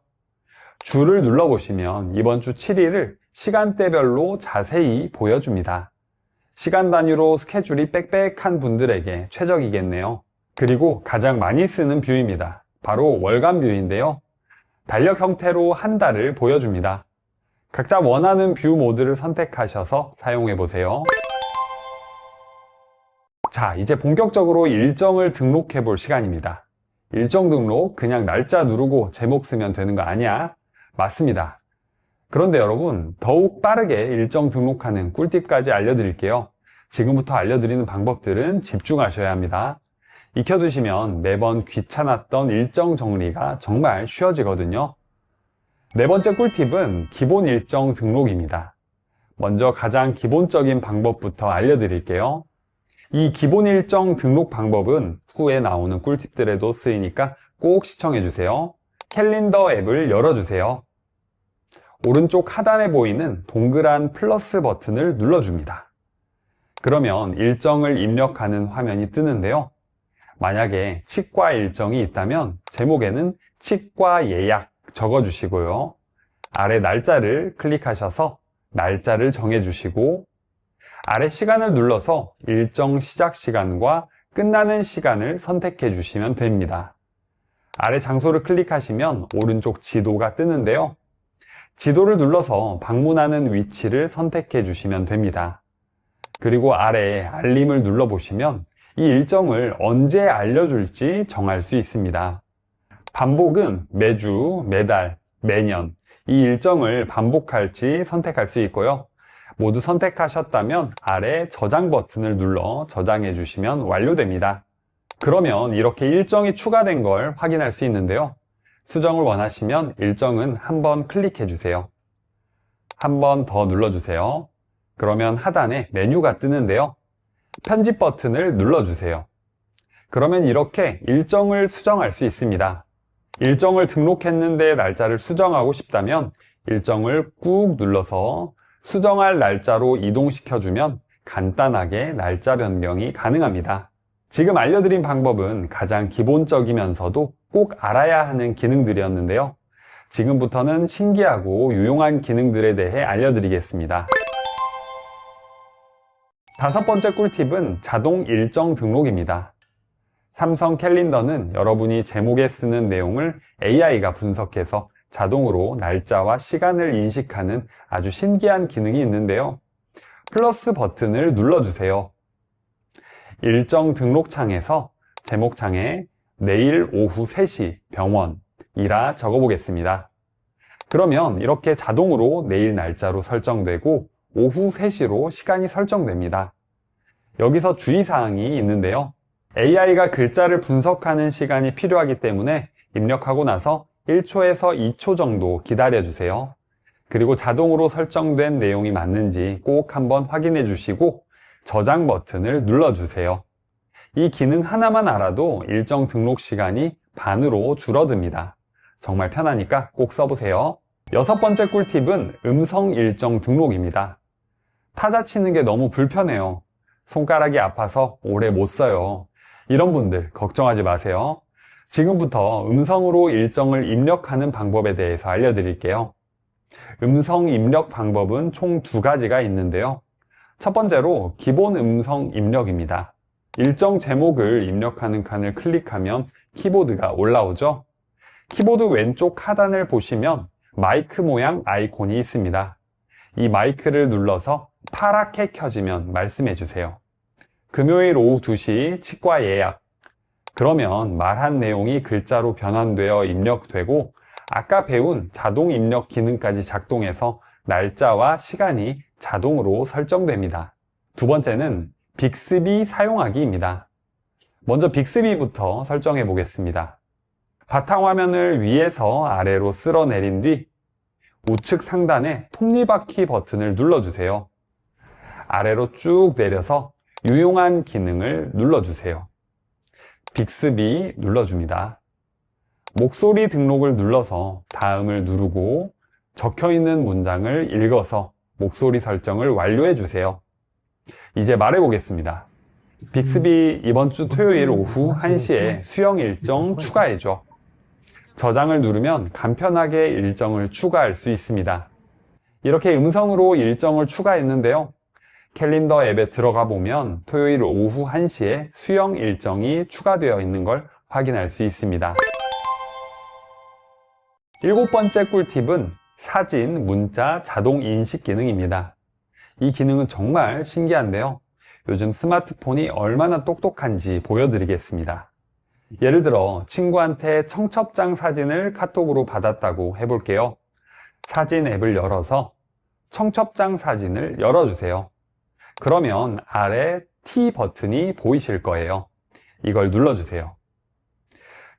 주를 눌러보시면 이번 주 7일을 시간대별로 자세히 보여줍니다. 시간 단위로 스케줄이 빽빽한 분들에게 최적이겠네요. 그리고 가장 많이 쓰는 뷰입니다. 바로 월간 뷰인데요. 달력 형태로 한 달을 보여줍니다. 각자 원하는 뷰 모드를 선택하셔서 사용해 보세요. 자, 이제 본격적으로 일정을 등록해 볼 시간입니다. 일정 등록 그냥 날짜 누르고 제목 쓰면 되는 거 아니야? 맞습니다. 그런데 여러분, 더욱 빠르게 일정 등록하는 꿀팁까지 알려드릴게요. 지금부터 알려드리는 방법들은 집중하셔야 합니다. 익혀두시면 매번 귀찮았던 일정 정리가 정말 쉬워지거든요. 네 번째 꿀팁은 기본 일정 등록입니다. 먼저 가장 기본적인 방법부터 알려드릴게요. 이 기본 일정 등록 방법은 후에 나오는 꿀팁들에도 쓰이니까 꼭 시청해주세요. 캘린더 앱을 열어주세요. 오른쪽 하단에 보이는 동그란 플러스 버튼을 눌러줍니다. 그러면 일정을 입력하는 화면이 뜨는데요. 만약에 치과 일정이 있다면 제목에는 치과 예약 적어주시고요. 아래 날짜를 클릭하셔서 날짜를 정해주시고 아래 시간을 눌러서 일정 시작 시간과 끝나는 시간을 선택해 주시면 됩니다. 아래 장소를 클릭하시면 오른쪽 지도가 뜨는데요. 지도를 눌러서 방문하는 위치를 선택해 주시면 됩니다. 그리고 아래에 알림을 눌러보시면 이 일정을 언제 알려줄지 정할 수 있습니다. 반복은 매주, 매달, 매년 이 일정을 반복할지 선택할 수 있고요. 모두 선택하셨다면 아래 저장 버튼을 눌러 저장해 주시면 완료됩니다. 그러면 이렇게 일정이 추가된 걸 확인할 수 있는데요. 수정을 원하시면 일정은 한번 클릭해 주세요. 한 번 더 눌러주세요. 그러면 하단에 메뉴가 뜨는데요. 편집 버튼을 눌러주세요. 그러면 이렇게 일정을 수정할 수 있습니다. 일정을 등록했는데 날짜를 수정하고 싶다면 일정을 꾹 눌러서 수정할 날짜로 이동시켜주면 간단하게 날짜 변경이 가능합니다. 지금 알려드린 방법은 가장 기본적이면서도 꼭 알아야 하는 기능들이었는데요. 지금부터는 신기하고 유용한 기능들에 대해 알려드리겠습니다. 다섯 번째 꿀팁은 자동 일정 등록입니다. 삼성 캘린더는 여러분이 제목에 쓰는 내용을 AI가 분석해서 자동으로 날짜와 시간을 인식하는 아주 신기한 기능이 있는데요. 플러스 버튼을 눌러주세요. 일정 등록 창에서 제목창에 내일 오후 3시 병원이라 적어보겠습니다. 그러면 이렇게 자동으로 내일 날짜로 설정되고 오후 3시로 시간이 설정됩니다. 여기서 주의사항이 있는데요. AI가 글자를 분석하는 시간이 필요하기 때문에 입력하고 나서 1초에서 2초 정도 기다려주세요. 그리고 자동으로 설정된 내용이 맞는지 꼭 한번 확인해 주시고 저장 버튼을 눌러주세요. 이 기능 하나만 알아도 일정 등록 시간이 반으로 줄어듭니다. 정말 편하니까 꼭 써보세요. 여섯 번째 꿀팁은 음성 일정 등록입니다. 타자 치는 게 너무 불편해요. 손가락이 아파서 오래 못 써요. 이런 분들 걱정하지 마세요. 지금부터 음성으로 일정을 입력하는 방법에 대해서 알려드릴게요. 음성 입력 방법은 총 2가지가 있는데요. 첫 번째로 기본 음성 입력입니다. 일정 제목을 입력하는 칸을 클릭하면 키보드가 올라오죠. 키보드 왼쪽 하단을 보시면 마이크 모양 아이콘이 있습니다. 이 마이크를 눌러서 파랗게 켜지면 말씀해 주세요. 금요일 오후 2시 치과 예약. 그러면 말한 내용이 글자로 변환되어 입력되고 아까 배운 자동 입력 기능까지 작동해서 날짜와 시간이 자동으로 설정됩니다. 두 번째는 빅스비 사용하기입니다. 먼저 빅스비부터 설정해 보겠습니다. 바탕화면을 위에서 아래로 쓸어내린 뒤 우측 상단에 톱니바퀴 버튼을 눌러주세요. 아래로 쭉 내려서 유용한 기능을 눌러주세요. 빅스비 눌러줍니다. 목소리 등록을 눌러서 다음을 누르고 적혀있는 문장을 읽어서 목소리 설정을 완료해 주세요. 이제 말해 보겠습니다. 빅스비 이번 주 토요일 오후 1시에 수영 일정 추가해줘. 저장을 누르면 간편하게 일정을 추가할 수 있습니다. 이렇게 음성으로 일정을 추가했는데요. 캘린더 앱에 들어가 보면 토요일 오후 1시에 수영 일정이 추가되어 있는 걸 확인할 수 있습니다. 7번째 꿀팁은 사진, 문자, 자동 인식 기능입니다. 이 기능은 정말 신기한데요. 요즘 스마트폰이 얼마나 똑똑한지 보여드리겠습니다. 예를 들어 친구한테 청첩장 사진을 카톡으로 받았다고 해볼게요. 사진 앱을 열어서 청첩장 사진을 열어주세요. 그러면 아래 T 버튼이 보이실 거예요. 이걸 눌러주세요.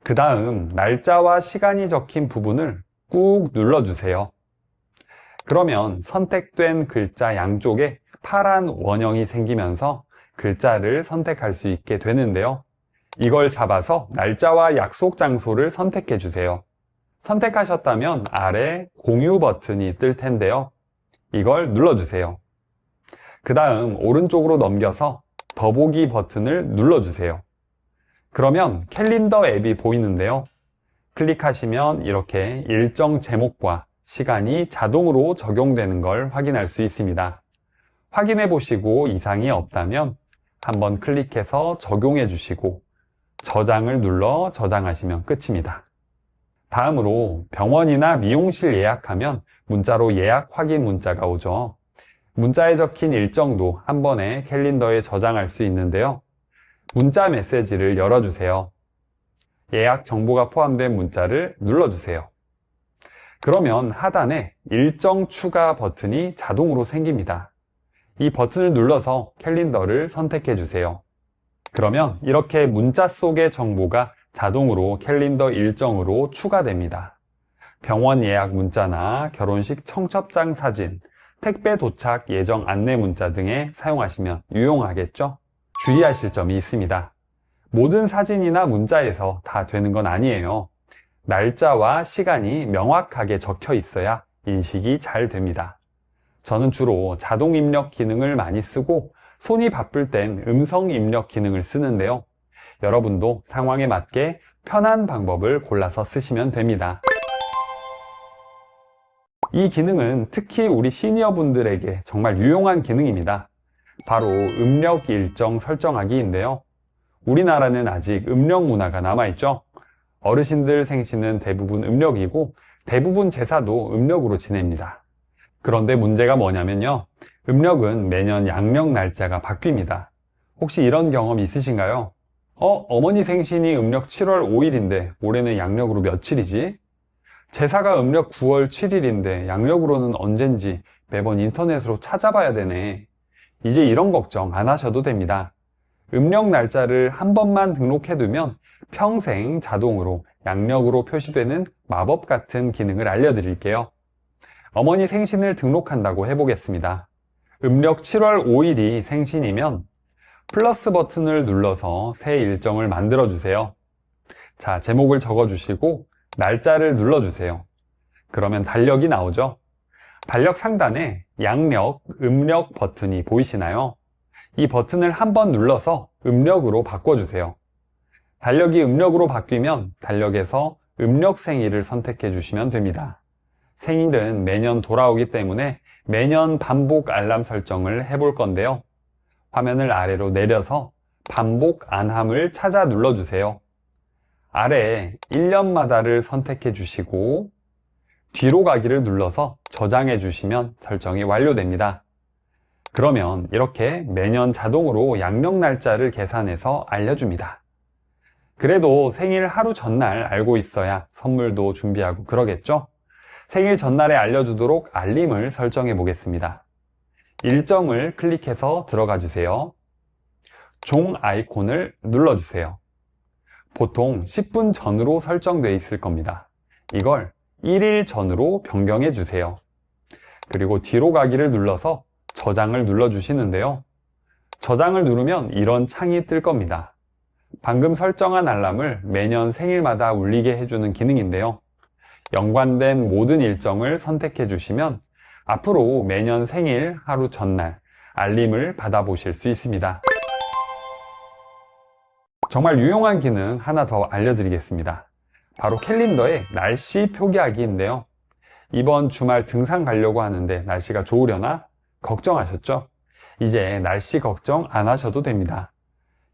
그 다음 날짜와 시간이 적힌 부분을 꾹 눌러주세요. 그러면 선택된 글자 양쪽에 파란 원형이 생기면서 글자를 선택할 수 있게 되는데요. 이걸 잡아서 날짜와 약속 장소를 선택해 주세요. 선택하셨다면 아래 공유 버튼이 뜰 텐데요. 이걸 눌러주세요. 그 다음 오른쪽으로 넘겨서 더보기 버튼을 눌러주세요. 그러면 캘린더 앱이 보이는데요. 클릭하시면 이렇게 일정 제목과 시간이 자동으로 적용되는 걸 확인할 수 있습니다. 확인해 보시고 이상이 없다면 한번 클릭해서 적용해 주시고 저장을 눌러 저장하시면 끝입니다. 다음으로 병원이나 미용실 예약하면 문자로 예약 확인 문자가 오죠. 문자에 적힌 일정도 한 번에 캘린더에 저장할 수 있는데요. 문자 메시지를 열어주세요. 예약 정보가 포함된 문자를 눌러주세요. 그러면 하단에 일정 추가 버튼이 자동으로 생깁니다. 이 버튼을 눌러서 캘린더를 선택해 주세요. 그러면 이렇게 문자 속의 정보가 자동으로 캘린더 일정으로 추가됩니다. 병원 예약 문자나 결혼식 청첩장 사진, 택배 도착 예정 안내 문자 등에 사용하시면 유용하겠죠? 주의하실 점이 있습니다. 모든 사진이나 문자에서 다 되는 건 아니에요. 날짜와 시간이 명확하게 적혀 있어야 인식이 잘 됩니다. 저는 주로 자동 입력 기능을 많이 쓰고 손이 바쁠 땐 음성 입력 기능을 쓰는데요. 여러분도 상황에 맞게 편한 방법을 골라서 쓰시면 됩니다. 이 기능은 특히 우리 시니어분들에게 정말 유용한 기능입니다. 바로 음력 일정 설정하기인데요. 우리나라는 아직 음력 문화가 남아있죠. 어르신들 생신은 대부분 음력이고 대부분 제사도 음력으로 지냅니다. 그런데 문제가 뭐냐면요. 음력은 매년 양력 날짜가 바뀝니다. 혹시 이런 경험 있으신가요? 어머니 생신이 음력 7월 5일인데 올해는 양력으로 며칠이지? 제사가 음력 9월 7일인데 양력으로는 언젠지 매번 인터넷으로 찾아봐야 되네. 이제 이런 걱정 안 하셔도 됩니다. 음력 날짜를 한 번만 등록해두면 평생 자동으로 양력으로 표시되는 마법 같은 기능을 알려드릴게요. 어머니 생신을 등록한다고 해보겠습니다. 음력 7월 5일이 생신이면 플러스 버튼을 눌러서 새 일정을 만들어주세요. 자, 제목을 적어주시고 날짜를 눌러주세요. 그러면 달력이 나오죠? 달력 상단에 양력, 음력 버튼이 보이시나요? 이 버튼을 한번 눌러서 음력으로 바꿔주세요. 달력이 음력으로 바뀌면 달력에서 음력 생일을 선택해 주시면 됩니다. 생일은 매년 돌아오기 때문에 매년 반복 알람 설정을 해볼 건데요. 화면을 아래로 내려서 반복 안함을 찾아 눌러주세요. 아래 1년마다를 선택해 주시고 뒤로 가기를 눌러서 저장해 주시면 설정이 완료됩니다. 그러면 이렇게 매년 자동으로 양력 날짜를 계산해서 알려줍니다. 그래도 생일 하루 전날 알고 있어야 선물도 준비하고 그러겠죠? 생일 전날에 알려주도록 알림을 설정해 보겠습니다. 일정을 클릭해서 들어가 주세요. 종 아이콘을 눌러주세요. 보통 10분 전으로 설정되어 있을 겁니다. 이걸 1일 전으로 변경해 주세요. 그리고 뒤로 가기를 눌러서 저장을 눌러주시는데요. 저장을 누르면 이런 창이 뜰 겁니다. 방금 설정한 알람을 매년 생일마다 울리게 해주는 기능인데요. 연관된 모든 일정을 선택해 주시면 앞으로 매년 생일 하루 전날 알림을 받아보실 수 있습니다. 정말 유용한 기능 하나 더 알려드리겠습니다. 바로 캘린더에 날씨 표기하기인데요. 이번 주말 등산 가려고 하는데 날씨가 좋으려나 걱정하셨죠? 이제 날씨 걱정 안 하셔도 됩니다.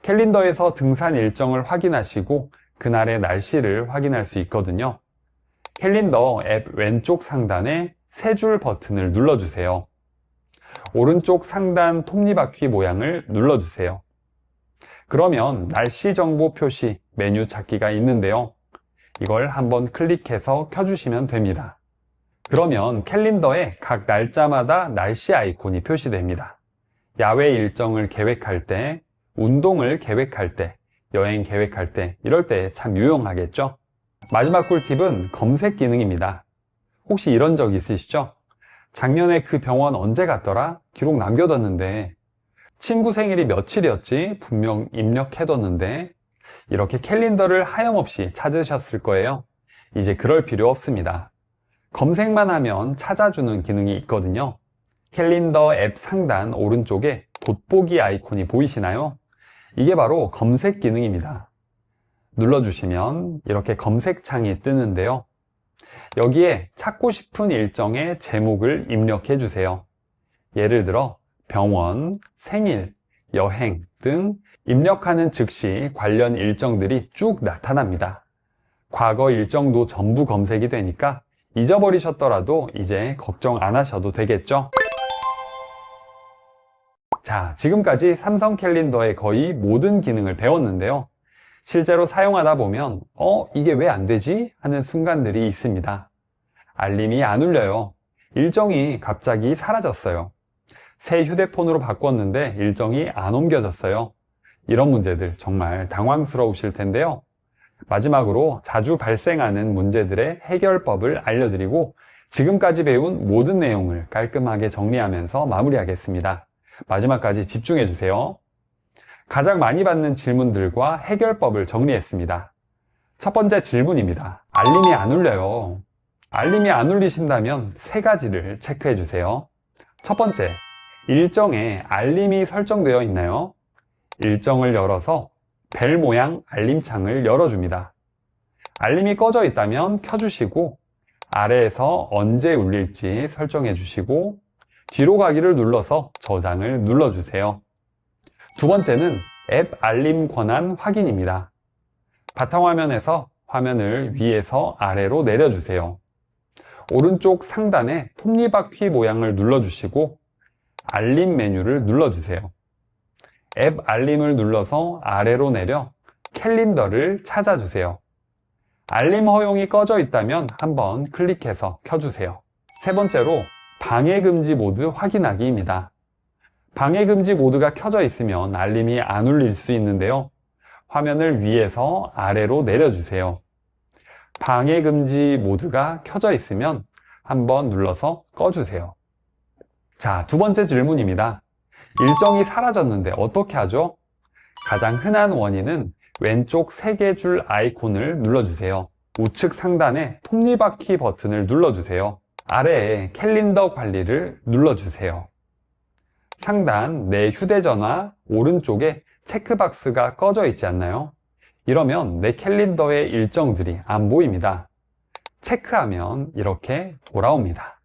캘린더에서 등산 일정을 확인하시고 그날의 날씨를 확인할 수 있거든요. 캘린더 앱 왼쪽 상단에 세 줄 버튼을 눌러주세요. 오른쪽 상단 톱니바퀴 모양을 눌러주세요. 그러면 날씨 정보 표시 메뉴 찾기가 있는데요. 이걸 한번 클릭해서 켜주시면 됩니다. 그러면 캘린더에 각 날짜마다 날씨 아이콘이 표시됩니다. 야외 일정을 계획할 때, 운동을 계획할 때, 여행 계획할 때, 이럴 때 참 유용하겠죠? 마지막 꿀팁은 검색 기능입니다. 혹시 이런 적 있으시죠? 작년에 그 병원 언제 갔더라? 기록 남겨뒀는데 친구 생일이 며칠이었지? 분명 입력해뒀는데 이렇게 캘린더를 하염없이 찾으셨을 거예요. 이제 그럴 필요 없습니다. 검색만 하면 찾아주는 기능이 있거든요. 캘린더 앱 상단 오른쪽에 돋보기 아이콘이 보이시나요? 이게 바로 검색 기능입니다. 눌러주시면 이렇게 검색창이 뜨는데요. 여기에 찾고 싶은 일정의 제목을 입력해 주세요. 예를 들어 병원, 생일, 여행 등 입력하는 즉시 관련 일정들이 쭉 나타납니다. 과거 일정도 전부 검색이 되니까 잊어버리셨더라도 이제 걱정 안 하셔도 되겠죠? 자, 지금까지 삼성 캘린더의 거의 모든 기능을 배웠는데요. 실제로 사용하다 보면 이게 왜 안 되지? 하는 순간들이 있습니다. 알림이 안 울려요. 일정이 갑자기 사라졌어요. 새 휴대폰으로 바꿨는데 일정이 안 옮겨졌어요. 이런 문제들 정말 당황스러우실 텐데요. 마지막으로 자주 발생하는 문제들의 해결법을 알려드리고 지금까지 배운 모든 내용을 깔끔하게 정리하면서 마무리하겠습니다. 마지막까지 집중해 주세요. 가장 많이 받는 질문들과 해결법을 정리했습니다. 첫 번째 질문입니다. 알림이 안 울려요. 알림이 안 울리신다면 세 가지를 체크해 주세요. 첫 번째, 일정에 알림이 설정되어 있나요? 일정을 열어서 벨 모양 알림창을 열어줍니다. 알림이 꺼져 있다면 켜주시고 아래에서 언제 울릴지 설정해 주시고 뒤로 가기를 눌러서 저장을 눌러주세요. 두 번째는 앱 알림 권한 확인입니다. 바탕화면에서 화면을 위에서 아래로 내려주세요. 오른쪽 상단에 톱니바퀴 모양을 눌러주시고 알림 메뉴를 눌러주세요. 앱 알림을 눌러서 아래로 내려 캘린더를 찾아주세요. 알림 허용이 꺼져 있다면 한번 클릭해서 켜주세요. 세 번째로 방해금지 모드 확인하기입니다. 방해금지 모드가 켜져 있으면 알림이 안 울릴 수 있는데요. 화면을 위에서 아래로 내려주세요. 방해금지 모드가 켜져 있으면 한번 눌러서 꺼주세요. 자, 두 번째 질문입니다. 일정이 사라졌는데 어떻게 하죠? 가장 흔한 원인은 왼쪽 세 개 줄 아이콘을 눌러주세요. 우측 상단에 톱니바퀴 버튼을 눌러주세요. 아래에 캘린더 관리를 눌러주세요. 상단 내 휴대전화 오른쪽에 체크박스가 꺼져 있지 않나요? 이러면 내 캘린더의 일정들이 안 보입니다. 체크하면 이렇게 돌아옵니다.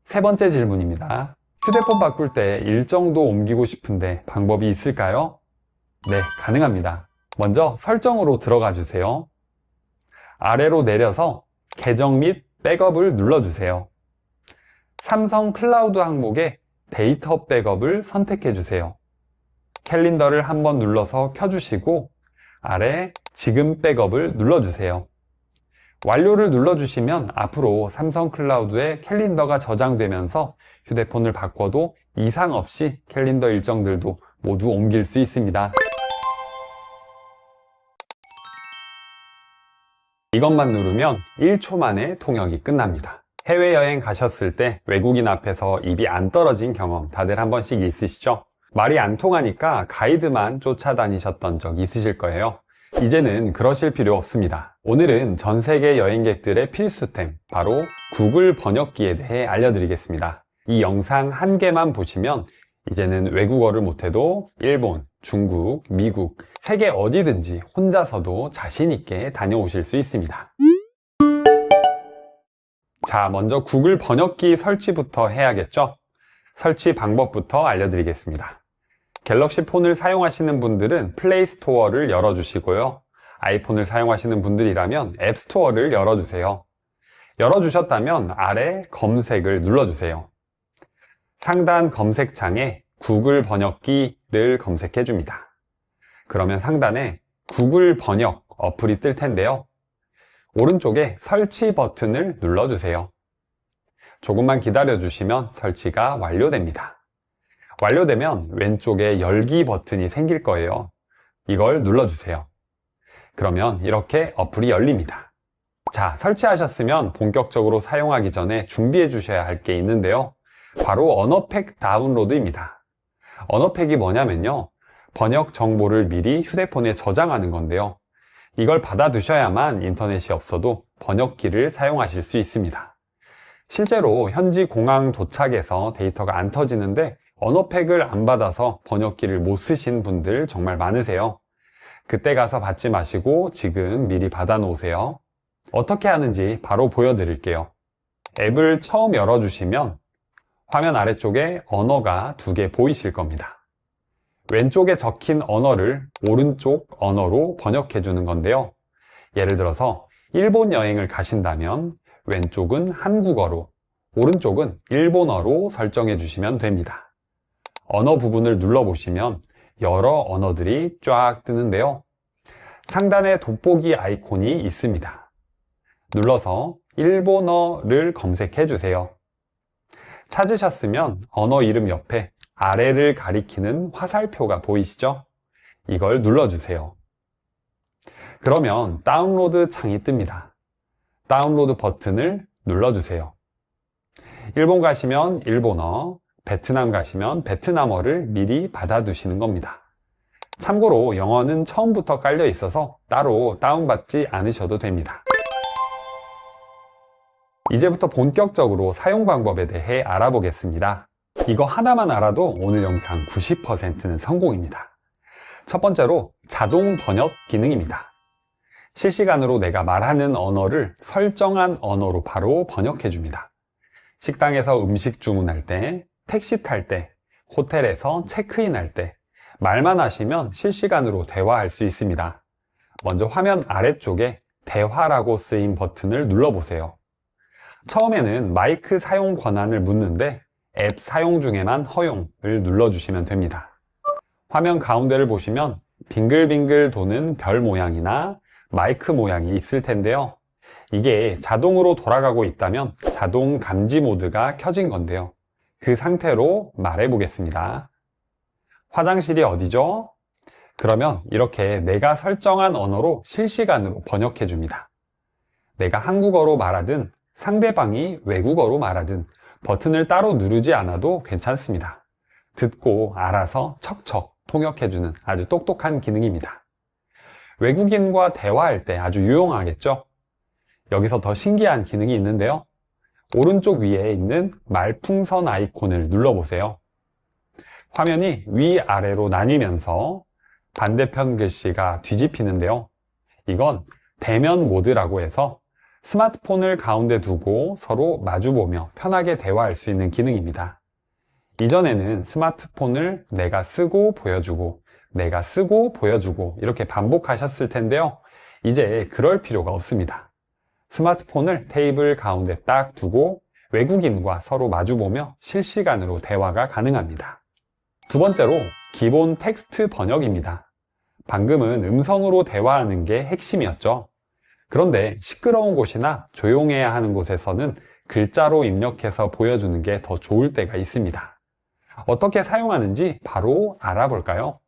세 번째 질문입니다. 휴대폰 바꿀 때 일정도 옮기고 싶은데 방법이 있을까요? 네, 가능합니다. 먼저 설정으로 들어가 주세요. 아래로 내려서 계정 및 백업을 눌러주세요. 삼성 클라우드 항목에 데이터 백업을 선택해 주세요. 캘린더를 한번 눌러서 켜주시고 아래 지금 백업을 눌러주세요. 완료를 눌러주시면 앞으로 삼성 클라우드에 캘린더가 저장되면서 휴대폰을 바꿔도 이상 없이 캘린더 일정들도 모두 옮길 수 있습니다. 이것만 누르면 1초 만에 통역이 끝납니다. 해외여행 가셨을 때 외국인 앞에서 입이 안 떨어진 경험 다들 한 번씩 있으시죠? 말이 안 통하니까 가이드만 쫓아다니셨던 적 있으실 거예요. 이제는 그러실 필요 없습니다. 오늘은 전 세계 여행객들의 필수템, 바로 구글 번역기에 대해 알려드리겠습니다. 이 영상 한 개만 보시면 이제는 외국어를 못해도 일본, 중국, 미국, 세계 어디든지 혼자서도 자신 있게 다녀오실 수 있습니다. 자, 먼저 구글 번역기 설치부터 해야겠죠? 설치 방법부터 알려드리겠습니다. 갤럭시 폰을 사용하시는 분들은 플레이 스토어를 열어주시고요. 아이폰을 사용하시는 분들이라면 앱 스토어를 열어주세요. 열어주셨다면 아래 검색을 눌러주세요. 상단 검색창에 구글 번역기를 검색해 줍니다. 그러면 상단에 구글 번역 어플이 뜰 텐데요. 오른쪽에 설치 버튼을 눌러주세요. 조금만 기다려 주시면 설치가 완료됩니다. 완료되면 왼쪽에 열기 버튼이 생길 거예요. 이걸 눌러주세요. 그러면 이렇게 어플이 열립니다. 자, 설치하셨으면 본격적으로 사용하기 전에 준비해 주셔야 할 게 있는데요. 바로 언어팩 다운로드입니다. 언어팩이 뭐냐면요, 번역 정보를 미리 휴대폰에 저장하는 건데요. 이걸 받아두셔야만 인터넷이 없어도 번역기를 사용하실 수 있습니다. 실제로 현지 공항 도착해서 데이터가 안 터지는데 언어팩을 안 받아서 번역기를 못 쓰신 분들 정말 많으세요. 그때 가서 받지 마시고 지금 미리 받아 놓으세요. 어떻게 하는지 바로 보여드릴게요. 앱을 처음 열어주시면 화면 아래쪽에 언어가 2개 보이실 겁니다. 왼쪽에 적힌 언어를 오른쪽 언어로 번역해 주는 건데요. 예를 들어서 일본 여행을 가신다면 왼쪽은 한국어로, 오른쪽은 일본어로 설정해 주시면 됩니다. 언어 부분을 눌러보시면 여러 언어들이 쫙 뜨는데요. 상단에 돋보기 아이콘이 있습니다. 눌러서 일본어를 검색해 주세요. 찾으셨으면 언어 이름 옆에 아래를 가리키는 화살표가 보이시죠? 이걸 눌러주세요. 그러면 다운로드 창이 뜹니다. 다운로드 버튼을 눌러주세요. 일본 가시면 일본어, 베트남 가시면 베트남어를 미리 받아두시는 겁니다. 참고로 영어는 처음부터 깔려 있어서 따로 다운받지 않으셔도 됩니다. 이제부터 본격적으로 사용 방법에 대해 알아보겠습니다. 이거 하나만 알아도 오늘 영상 90%는 성공입니다. 첫 번째로 자동 번역 기능입니다. 실시간으로 내가 말하는 언어를 설정한 언어로 바로 번역해 줍니다. 식당에서 음식 주문할 때, 택시 탈 때, 호텔에서 체크인할 때 말만 하시면 실시간으로 대화할 수 있습니다. 먼저 화면 아래쪽에 대화라고 쓰인 버튼을 눌러보세요. 처음에는 마이크 사용 권한을 묻는데 앱 사용 중에만 허용을 눌러주시면 됩니다. 화면 가운데를 보시면 빙글빙글 도는 별 모양이나 마이크 모양이 있을 텐데요. 이게 자동으로 돌아가고 있다면 자동 감지 모드가 켜진 건데요. 그 상태로 말해 보겠습니다. 화장실이 어디죠? 그러면 이렇게 내가 설정한 언어로 실시간으로 번역해 줍니다. 내가 한국어로 말하든 상대방이 외국어로 말하든 버튼을 따로 누르지 않아도 괜찮습니다. 듣고 알아서 척척 통역해주는 아주 똑똑한 기능입니다. 외국인과 대화할 때 아주 유용하겠죠? 여기서 더 신기한 기능이 있는데요. 오른쪽 위에 있는 말풍선 아이콘을 눌러보세요. 화면이 위아래로 나뉘면서 반대편 글씨가 뒤집히는데요. 이건 대면 모드라고 해서 스마트폰을 가운데 두고 서로 마주보며 편하게 대화할 수 있는 기능입니다. 이전에는 스마트폰을 내가 쓰고 보여주고 내가 쓰고 보여주고 이렇게 반복하셨을 텐데요. 이제 그럴 필요가 없습니다. 스마트폰을 테이블 가운데 딱 두고 외국인과 서로 마주보며 실시간으로 대화가 가능합니다. 두 번째로 기본 텍스트 번역입니다. 방금은 음성으로 대화하는 게 핵심이었죠. 그런데 시끄러운 곳이나 조용해야 하는 곳에서는 글자로 입력해서 보여주는 게 더 좋을 때가 있습니다. 어떻게 사용하는지 바로 알아볼까요?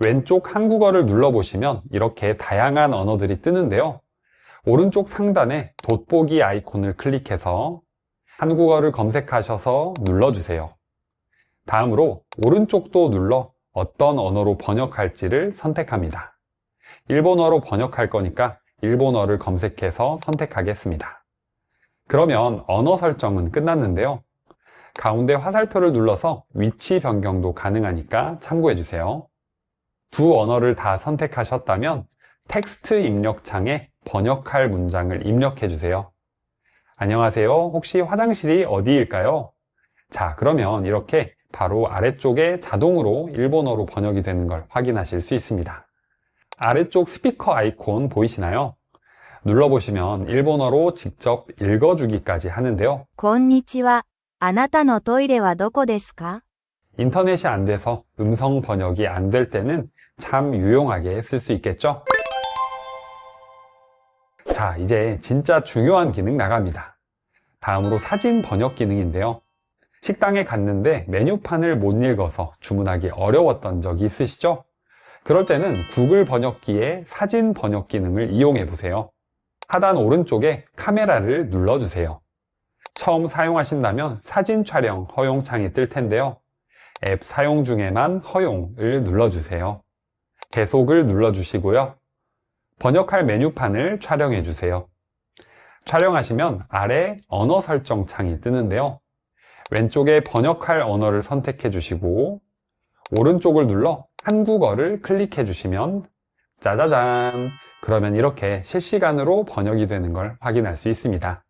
왼쪽 한국어를 눌러보시면 이렇게 다양한 언어들이 뜨는데요. 오른쪽 상단에 돋보기 아이콘을 클릭해서 한국어를 검색하셔서 눌러주세요. 다음으로 오른쪽도 눌러 어떤 언어로 번역할지를 선택합니다. 일본어로 번역할 거니까 일본어를 검색해서 선택하겠습니다. 그러면 언어 설정은 끝났는데요. 가운데 화살표를 눌러서 위치 변경도 가능하니까 참고해주세요. 두 언어를 다 선택하셨다면 텍스트 입력창에 번역할 문장을 입력해주세요. 안녕하세요. 혹시 화장실이 어디일까요? 자, 그러면 이렇게 바로 아래쪽에 자동으로 일본어로 번역이 되는 걸 확인하실 수 있습니다. 아래쪽 스피커 아이콘 보이시나요? 눌러보시면 일본어로 직접 읽어주기까지 하는데요.
こんにちは。あなたのトイレはどこですか?
인터넷이 안 돼서 음성 번역이 안 될 때는 참 유용하게 쓸 수 있겠죠? 자, 이제 진짜 중요한 기능 나갑니다. 다음으로 사진 번역 기능인데요. 식당에 갔는데 메뉴판을 못 읽어서 주문하기 어려웠던 적이 있으시죠? 그럴 때는 구글 번역기의 사진 번역 기능을 이용해 보세요. 하단 오른쪽에 카메라를 눌러주세요. 처음 사용하신다면 사진 촬영 허용창이 뜰 텐데요. 앱 사용 중에만 허용을 눌러주세요. 계속을 눌러주시고요. 번역할 메뉴판을 촬영해 주세요. 촬영하시면 아래 언어 설정 창이 뜨는데요. 왼쪽에 번역할 언어를 선택해 주시고 오른쪽을 눌러 한국어를 클릭해 주시면 짜자잔! 그러면 이렇게 실시간으로 번역이 되는 걸 확인할 수 있습니다.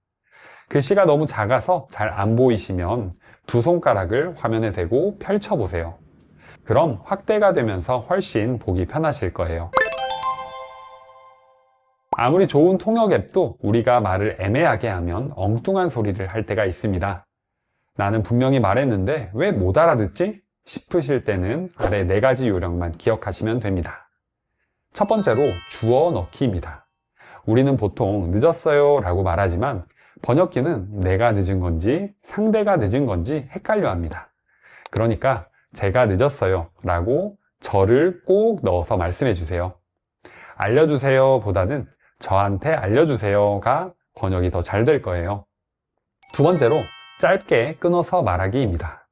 글씨가 너무 작아서 잘 안 보이시면 두 손가락을 화면에 대고 펼쳐 보세요. 그럼 확대가 되면서 훨씬 보기 편하실 거예요. 아무리 좋은 통역 앱도 우리가 말을 애매하게 하면 엉뚱한 소리를 할 때가 있습니다. 나는 분명히 말했는데 왜 못 알아듣지? 싶으실 때는 아래 4가지 요령만 기억하시면 됩니다. 첫 번째로 주어 넣기입니다. 우리는 보통 늦었어요 라고 말하지만 번역기는 내가 늦은 건지 상대가 늦은 건지 헷갈려 합니다. 그러니까 제가 늦었어요 라고 저를 꼭 넣어서 말씀해 주세요. 알려주세요 보다는 저한테 알려주세요가 번역이 더 잘 될 거예요. 두 번째로 짧게 끊어서 말하기입니다.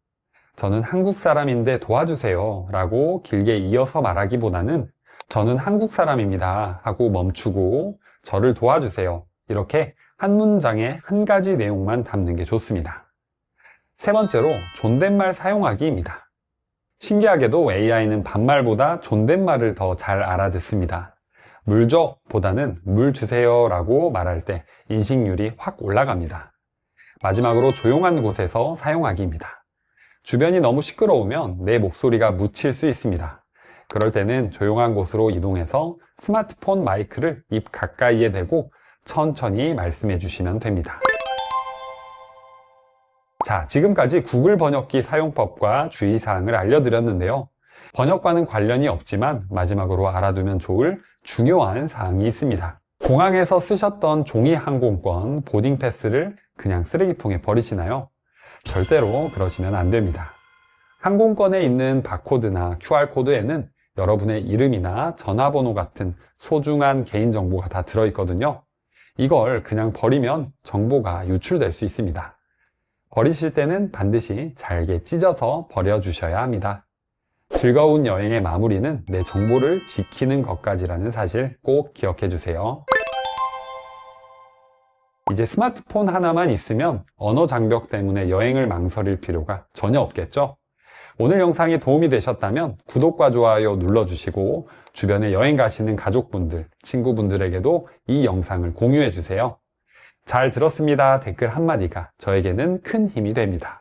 저는 한국 사람인데 도와주세요 라고 길게 이어서 말하기보다는 저는 한국 사람입니다 하고 멈추고 저를 도와주세요. 이렇게 한 문장에 한 가지 내용만 담는 게 좋습니다. 세 번째로 존댓말 사용하기입니다. 신기하게도 AI는 반말보다 존댓말을 더 잘 알아듣습니다. 물 줘 보다는 물 주세요 라고 말할 때 인식률이 확 올라갑니다. 마지막으로 조용한 곳에서 사용하기입니다. 주변이 너무 시끄러우면 내 목소리가 묻힐 수 있습니다. 그럴 때는 조용한 곳으로 이동해서 스마트폰 마이크를 입 가까이에 대고 천천히 말씀해 주시면 됩니다. 자, 지금까지 구글 번역기 사용법과 주의사항을 알려드렸는데요. 번역과는 관련이 없지만 마지막으로 알아두면 좋을 중요한 사항이 있습니다. 공항에서 쓰셨던 종이 항공권 보딩 패스를 그냥 쓰레기통에 버리시나요? 절대로 그러시면 안 됩니다. 항공권에 있는 바코드나 QR코드에는 여러분의 이름이나 전화번호 같은 소중한 개인정보가 다 들어있거든요. 이걸 그냥 버리면 정보가 유출될 수 있습니다. 버리실 때는 반드시 잘게 찢어서 버려주셔야 합니다. 즐거운 여행의 마무리는 내 정보를 지키는 것까지라는 사실 꼭 기억해 주세요. 이제 스마트폰 하나만 있으면 언어 장벽 때문에 여행을 망설일 필요가 전혀 없겠죠? 오늘 영상이 도움이 되셨다면 구독과 좋아요 눌러주시고 주변에 여행 가시는 가족분들, 친구분들에게도 이 영상을 공유해 주세요. 잘 들었습니다 댓글 한마디가 저에게는 큰 힘이 됩니다.